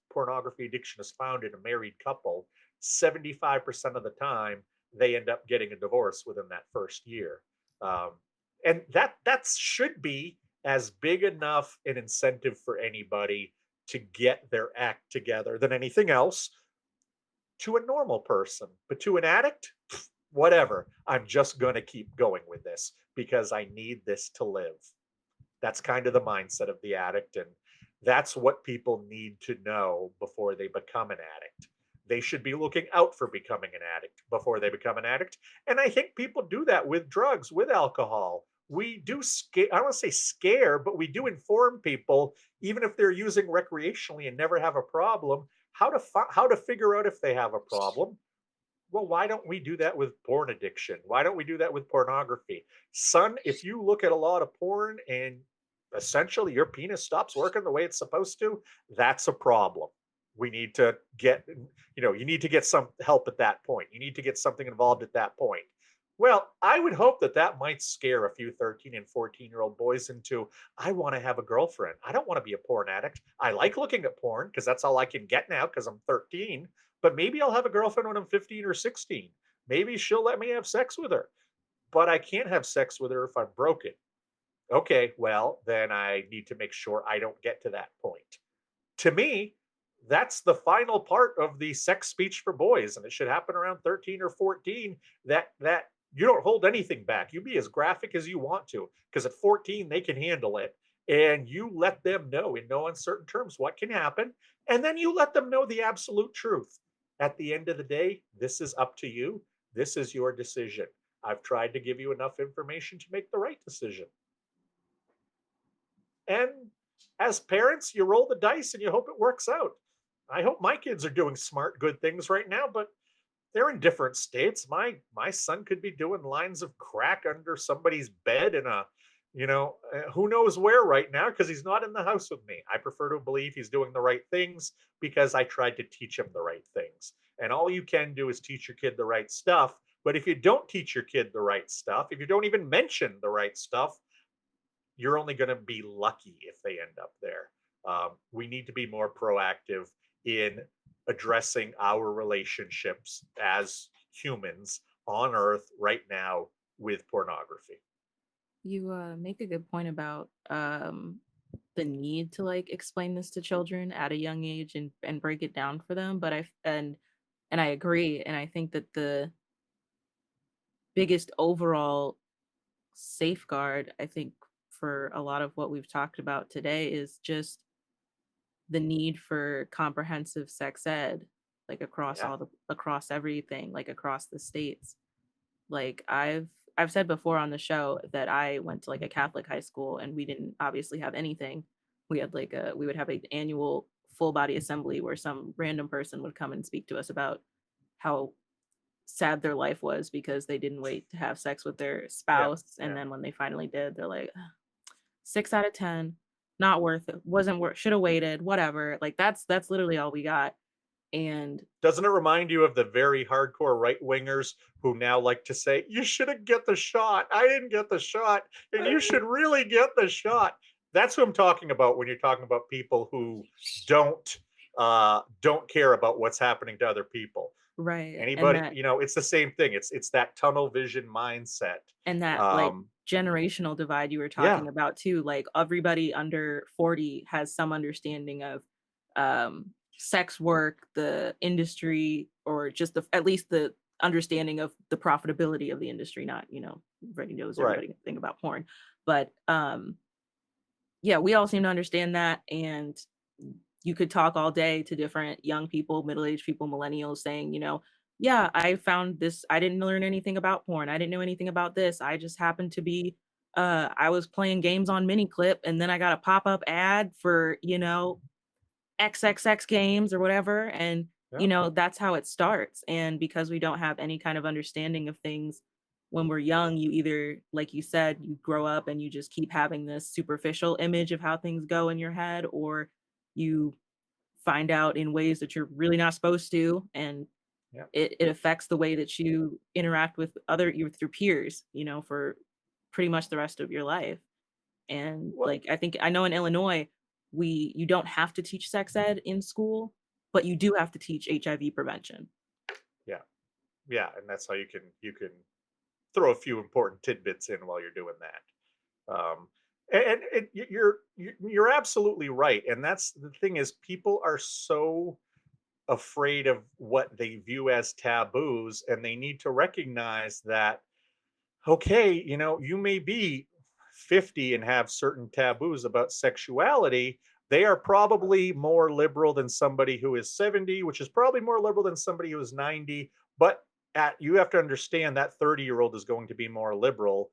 pornography addiction is found in a married couple, 75% of the time they end up getting a divorce within that first year. And that should be as big enough an incentive for anybody to get their act together than anything else to a normal person. But to an addict, whatever. I'm just going to keep going with this because I need this to live. That's kind of the mindset of the addict. And that's what people need to know before they become an addict. They should be looking out for becoming an addict before they become an addict. And I think people do that with drugs, with alcohol. We do scare, I don't want to say scare, but we do inform people, even if they're using recreationally and never have a problem, how to figure out if they have a problem. Well, why don't we do that with porn addiction? Why don't we do that with pornography? Son, if you look at a lot of porn and essentially your penis stops working the way it's supposed to, that's a problem. We need to get, you need to get some help at that point. You need to get something involved at that point. Well, I would hope that that might scare a few 13 and 14-year-old boys into, I want to have a girlfriend. I don't want to be a porn addict. I like looking at porn because that's all I can get now because I'm 13. But maybe I'll have a girlfriend when I'm 15 or 16. Maybe she'll let me have sex with her. But I can't have sex with her if I'm broken. Okay, well, then I need to make sure I don't get to that point. To me, that's the final part of the sex speech for boys, and it should happen around 13 or 14. That you don't hold anything back. You be as graphic as you want to, because at 14 they can handle it, and you let them know in no uncertain terms what can happen, and then you let them know the absolute truth. At the end of the day, this is up to you. This is your decision. I've tried to give you enough information to make the right decision. And as parents, you roll the dice and you hope it works out. I hope my kids are doing smart, good things right now, but they're in different states. My son could be doing lines of crack under somebody's bed in a, who knows where right now because he's not in the house with me. I prefer to believe he's doing the right things because I tried to teach him the right things. And all you can do is teach your kid the right stuff. But if you don't teach your kid the right stuff, if you don't even mention the right stuff, you're only going to be lucky if they end up there. We need to be more proactive in addressing our relationships as humans on Earth right now with pornography. You make a good point about the need to like explain this to children at a young age and break it down for them. But I agree, and I think that the biggest overall safeguard, I think, for a lot of what we've talked about today is just the need for comprehensive sex ed, like across Yeah. across everything, like across the states. Like I've said before on the show that I went to like a Catholic high school and we didn't obviously have anything. We had like we would have an annual full body assembly where some random person would come and speak to us about how sad their life was because they didn't wait to have sex with their spouse, and Yeah. then when they finally did, they're like, 6 out of 10, not worth it, wasn't worth, should have waited, whatever. Like that's literally all we got. And Doesn't it remind you of the very hardcore right wingers who now like to say, you shouldn't get the shot? I didn't get the shot, and you should really get the shot. That's what I'm talking about when you're talking about people who don't care about what's happening to other people. right, Anybody, it's the same thing. It's that tunnel vision mindset. and that like Um, generational divide you were yeah, talking about too, like everybody under 40 has some understanding of sex work, the industry, or just at least the understanding of the profitability of the industry, not, everybody knows right. everything about porn. But yeah, we all seem to understand that, and you could talk all day to different young people, middle-aged people, millennials saying, yeah, I found this, I didn't learn anything about porn. I didn't know anything about this. I just happened to be I was playing games on Miniclip and then I got a pop-up ad for, XXX games or whatever, and Yeah, that's how it starts. And because we don't have any kind of understanding of things when we're young, you either, like you said, you grow up and you just keep having this superficial image of how things go in your head, or you find out in ways that you're really not supposed to, and yeah. it affects the way that you interact with with your peers, for pretty much the rest of your life. And Well, like I know in Illinois, you don't have to teach sex ed in school, but you do have to teach HIV prevention. yeah, yeah, and that's how you can throw a few important tidbits in while you're doing that. You're absolutely right, and that's the thing is people are so afraid of what they view as taboos, and they need to recognize that okay, you may be 50 and have certain taboos about sexuality. They are probably more liberal than somebody who is 70, which is probably more liberal than somebody who is 90. But you have to understand that 30-year-old is going to be more liberal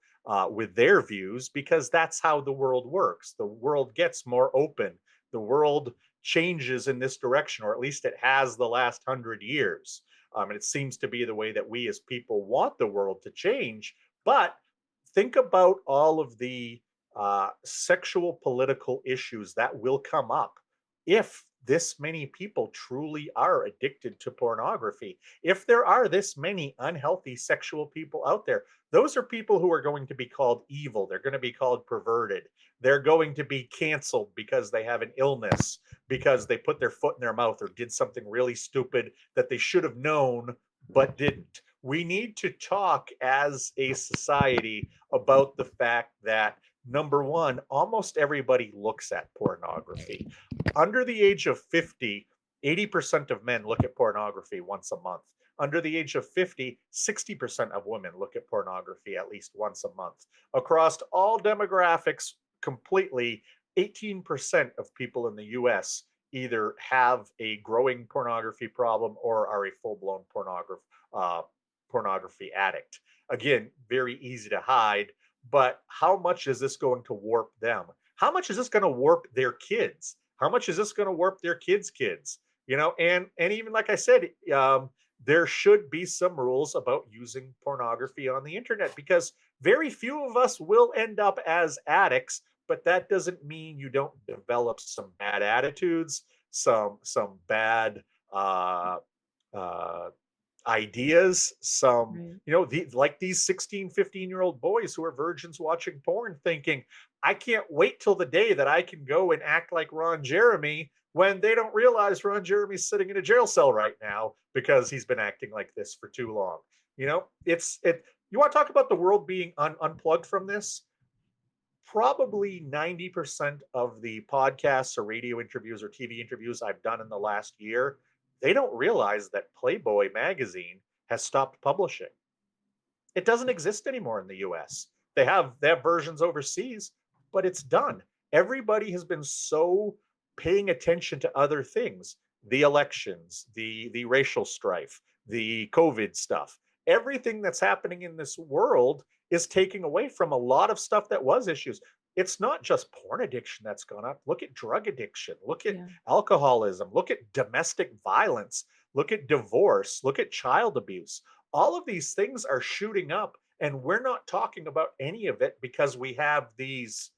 with their views because that's how the world works. The world gets more open. The world changes in this direction, or at least it has the last 100 years. And it seems to be the way that we as people want the world to change. But think about all of the sexual political issues that will come up if this many people truly are addicted to pornography. If there are this many unhealthy sexual people out there, those are people who are going to be called evil. They're going to be called perverted. They're going to be canceled because they have an illness, because they put their foot in their mouth or did something really stupid that they should have known but didn't. We need to talk as a society about the fact that, number one, almost everybody looks at pornography. Under the age of 50, 80% of men look at pornography once a month. Under the age of 50, 60% of women look at pornography at least once a month. Across all demographics, completely, 18% of people in the US either have a growing pornography problem or are a full-blown pornography addict. Again, very easy to hide, but how much is this going to warp them? How much is this going to warp their kids? How much is this going to warp their kids' kids? You know, and even like I said, there should be some rules about using pornography on the internet, because very few of us will end up as addicts, but that doesn't mean you don't develop some bad attitudes, some bad ideas, some, Right. you know, like these 16, 15-year-old boys who are virgins watching porn thinking, I can't wait till the day that I can go and act like Ron Jeremy, when they don't realize Ron Jeremy's sitting in a jail cell right now because he's been acting like this for too long. You know, you want to talk about the world being unplugged from this? Probably 90% of the podcasts or radio interviews or TV interviews I've done in the last year, they don't realize that Playboy magazine has stopped publishing. It doesn't exist anymore in the US. They have versions overseas, but it's done. Everybody has been so paying attention to other things, the elections, the racial strife, the COVID stuff. Everything that's happening in this world is taking away from a lot of stuff that was issues. It's not just porn addiction that's gone up. Look at drug addiction, look at Yeah. alcoholism, look at domestic violence, look at divorce, look at child abuse. All of these things are shooting up, and we're not talking about any of it because we have these,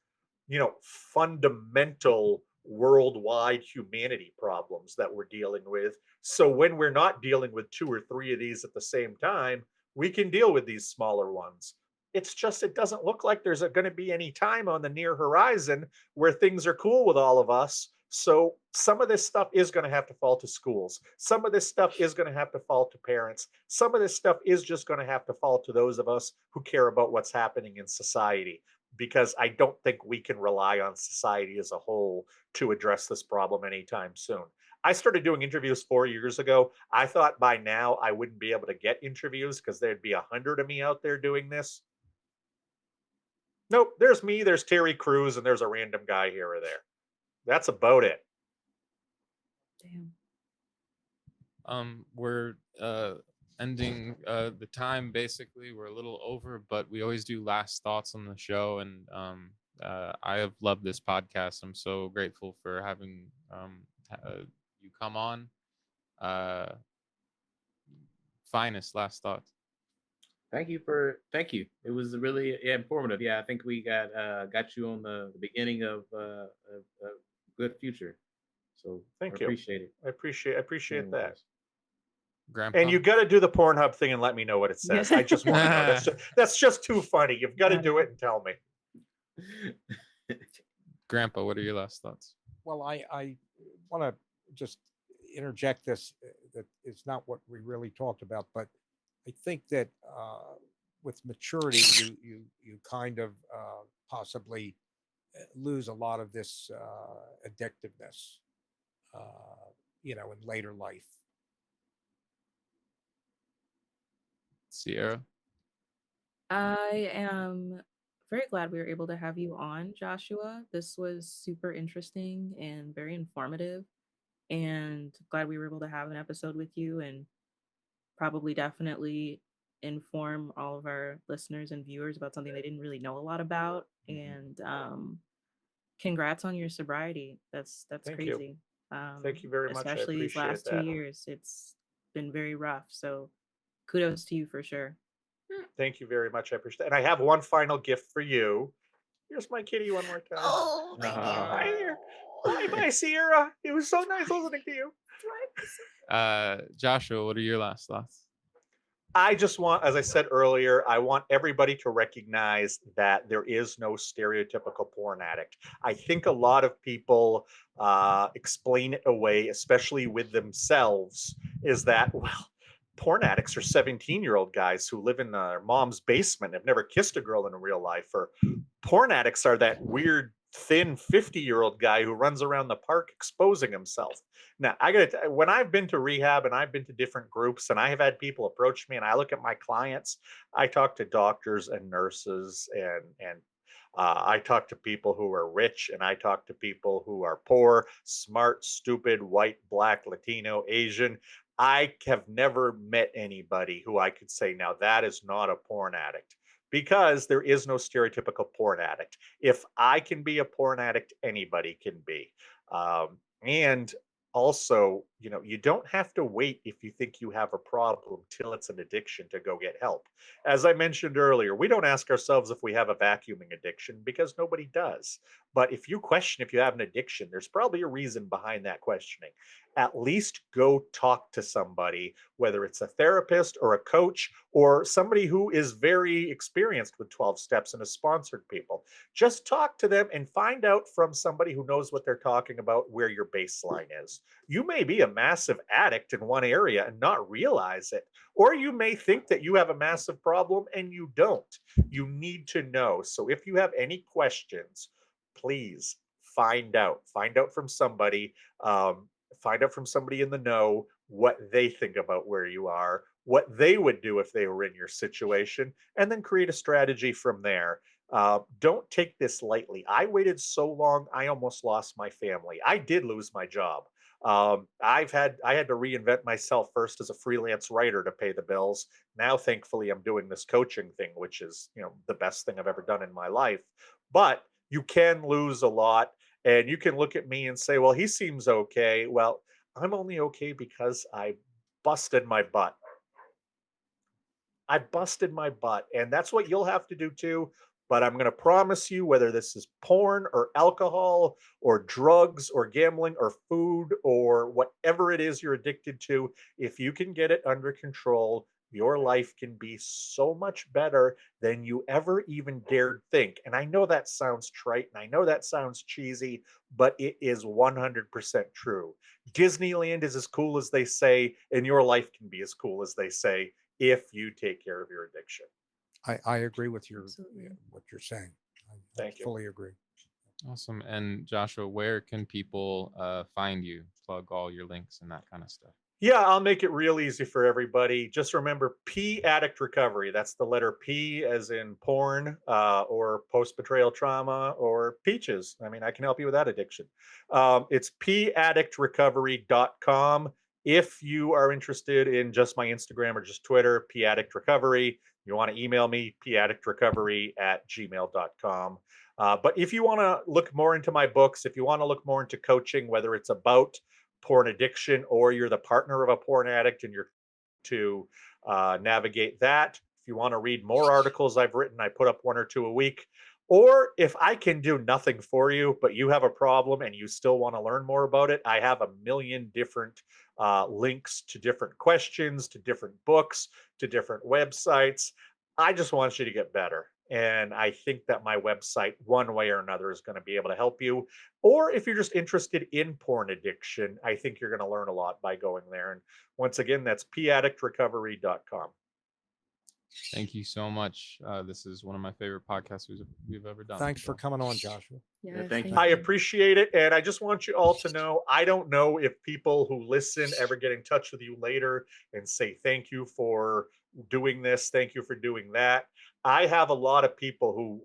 you know, fundamental worldwide humanity problems that we're dealing with. So when we're not dealing with 2 or 3 of these at the same time, we can deal with these smaller ones. It's just, it doesn't look like there's going to be any time on the near horizon where things are cool with all of us. So some of this stuff is going to have to fall to schools. Some of this stuff is going to have to fall to parents. Some of this stuff is just going to have to fall to those of us who care about what's happening in society, because I don't think we can rely on society as a whole to address this problem anytime soon. I started doing interviews 4 years ago. I thought by now I wouldn't be able to get interviews because there'd be 100 of me out there doing this. Nope, there's me, there's Terry Crews, and there's a random guy here or there. That's about it. Damn. We're ending the time. Basically, we're a little over, but we always do last thoughts on the show, and I have loved this podcast. I'm so grateful for having you come on. Finest last thoughts. Thank you. It was really informative. Yeah, I think we got you on the beginning of a good future. So Thank I you. appreciate it. I appreciate that. Grandpa. And you got to do the Pornhub thing and let me know what it says. I just want to know. That's just too funny. You've got to do it and tell me. Grandpa, what are your last thoughts? Well, I want to just interject this, that it's not what we really talked about, but I think that with maturity, you kind of possibly lose a lot of this addictiveness, you know, in later life. Sierra. I am very glad we were able to have you on, Joshua. This was super interesting and very informative, and glad we were able to have an episode with you, and probably definitely inform all of our listeners and viewers about something they didn't really know a lot about. And congrats on your sobriety. That's Thank you. crazy. Thank you very much. I Especially these appreciate last that. 2 years. It's been very rough. So kudos to you for sure. Thank you very much. I appreciate it. And I have one final gift for you. Here's my kitty one more time. Oh, thank you. Hi there. Bye, Sierra. It was so nice listening to you. Joshua, what are your last thoughts? I just want, as I said earlier, I want everybody to recognize that there is no stereotypical porn addict. I think a lot of people explain it away, especially with themselves, is that, well, porn addicts are 17-year-old guys who live in their mom's basement, have never kissed a girl in real life, or porn addicts are that weird, thin 50-year-old guy who runs around the park exposing himself. Now, when I've been to rehab and I've been to different groups and I have had people approach me and I look at my clients, I talk to doctors and nurses and I talk to people who are rich and I talk to people who are poor, smart, stupid, white, black, Latino, Asian. I have never met anybody who I could say, now that is not a porn addict, because there is no stereotypical porn addict. If I can be a porn addict, anybody can be. And also, you don't have to wait if you think you have a problem till it's an addiction to go get help. As I mentioned earlier, we don't ask ourselves if we have a vacuuming addiction because nobody does. But if you question if you have an addiction, there's probably a reason behind that questioning. At least go talk to somebody, whether it's a therapist or a coach or somebody who is very experienced with 12 steps and has sponsored people. Just talk to them and find out from somebody who knows what they're talking about where your baseline is. You may be a massive addict in one area and not realize it, or you may think that you have a massive problem and you don't. You need to know. So if you have any questions, please find out from somebody. Find out from somebody in the know what they think about where you are, what they would do if they were in your situation, and then create a strategy from there. Don't take this lightly. I waited so long, I almost lost my family. I did lose my job. I had to reinvent myself first as a freelance writer to pay the bills. Now, thankfully, I'm doing this coaching thing, which is, the best thing I've ever done in my life. But you can lose a lot. And you can look at me and say, well, he seems okay. Well, I'm only okay because I busted my butt. I busted my butt. And that's what you'll have to do too. But I'm going to promise you, whether this is porn or alcohol or drugs or gambling or food or whatever it is you're addicted to, if you can get it under control, your life can be so much better than you ever even dared think. And I know that sounds trite and I know that sounds cheesy, but it is 100% true. Disneyland is as cool as they say, and your life can be as cool as they say if you take care of your addiction. I agree with Absolutely. what you're saying. I Thank you. fully agree. Awesome. And Joshua, where can people find you? Plug all your links and that kind of stuff. Yeah, I'll make it real easy for everybody. Just remember P Addict Recovery. That's the letter P as in porn or post-betrayal trauma or peaches. I mean, I can help you with that addiction. It's paddictrecovery.com. If you are interested in just my Instagram or just Twitter, P Addict Recovery, you want to email me, paddictrecovery@gmail.com. But if you want to look more into my books, if you want to look more into coaching, whether it's about porn addiction or you're the partner of a porn addict and you're to navigate that. If you want to read more articles I've written, I put up 1 or 2 a week. Or if I can do nothing for you, but you have a problem and you still want to learn more about it, I have a million different links to different questions, to different books, to different websites. I just want you to get better. And I think that my website, one way or another, is going to be able to help you. Or if you're just interested in porn addiction, I think you're going to learn a lot by going there. And once again, that's paddictrecovery.com. Thank you so much. This is one of my favorite podcasts we've ever done. Thanks for So, coming on, Joshua. Yes, thank you. I appreciate it. And I just want you all to know, I don't know if people who listen ever get in touch with you later and say, thank you for doing this. Thank you for doing that. I have a lot of people who,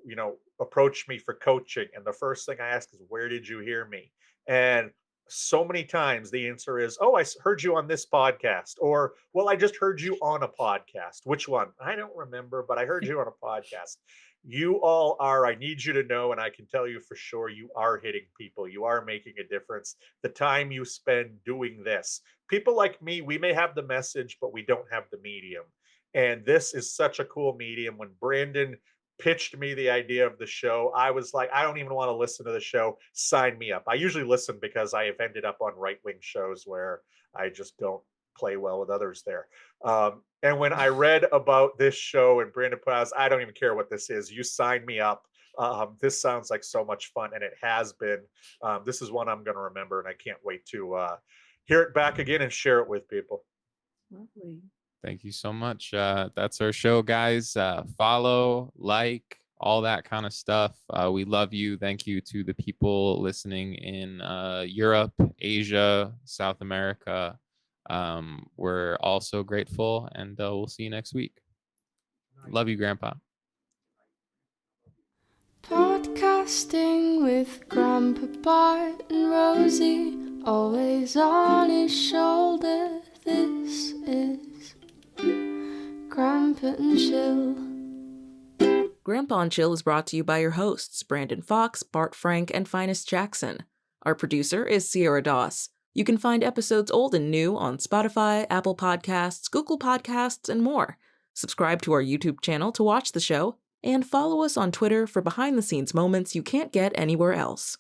approach me for coaching. And the first thing I ask is, where did you hear me? And so many times the answer is, oh, I heard you on this podcast, or, well, I just heard you on a podcast. Which one? I don't remember, but I heard you on a podcast. You all are, I need you to know, and I can tell you for sure, you are hitting people. You are making a difference. The time you spend doing this. People like me, we may have the message, but we don't have the medium. And this is such a cool medium. When Brandon pitched me the idea of the show, I was like, I don't even want to listen to the show. Sign me up. I usually listen because I have ended up on right-wing shows where I just don't play well with others there. And when I read about this show and Brandon put out, I don't even care what this is. You sign me up. This sounds like so much fun, and it has been. This is one I'm going to remember, and I can't wait to hear it back again and share it with people. Lovely. Thank you so much. That's our show, guys. Follow, like, all that kind of stuff. We love you. Thank you to the people listening in Europe, Asia, South America. We're all so grateful, and we'll see you next week. Love you, Grandpa. Podcasting with Grandpa Bart and Rosie, always on his shoulder. This is Grandpa and Chill. Grandpa and Chill is brought to you by your hosts, Brandon Fox, Bart Frank, and Phines Jackson. Our producer is Sierra Doss. You can find episodes old and new on Spotify, Apple Podcasts, Google Podcasts, and more. Subscribe to our YouTube channel to watch the show, and follow us on Twitter for behind-the-scenes moments you can't get anywhere else.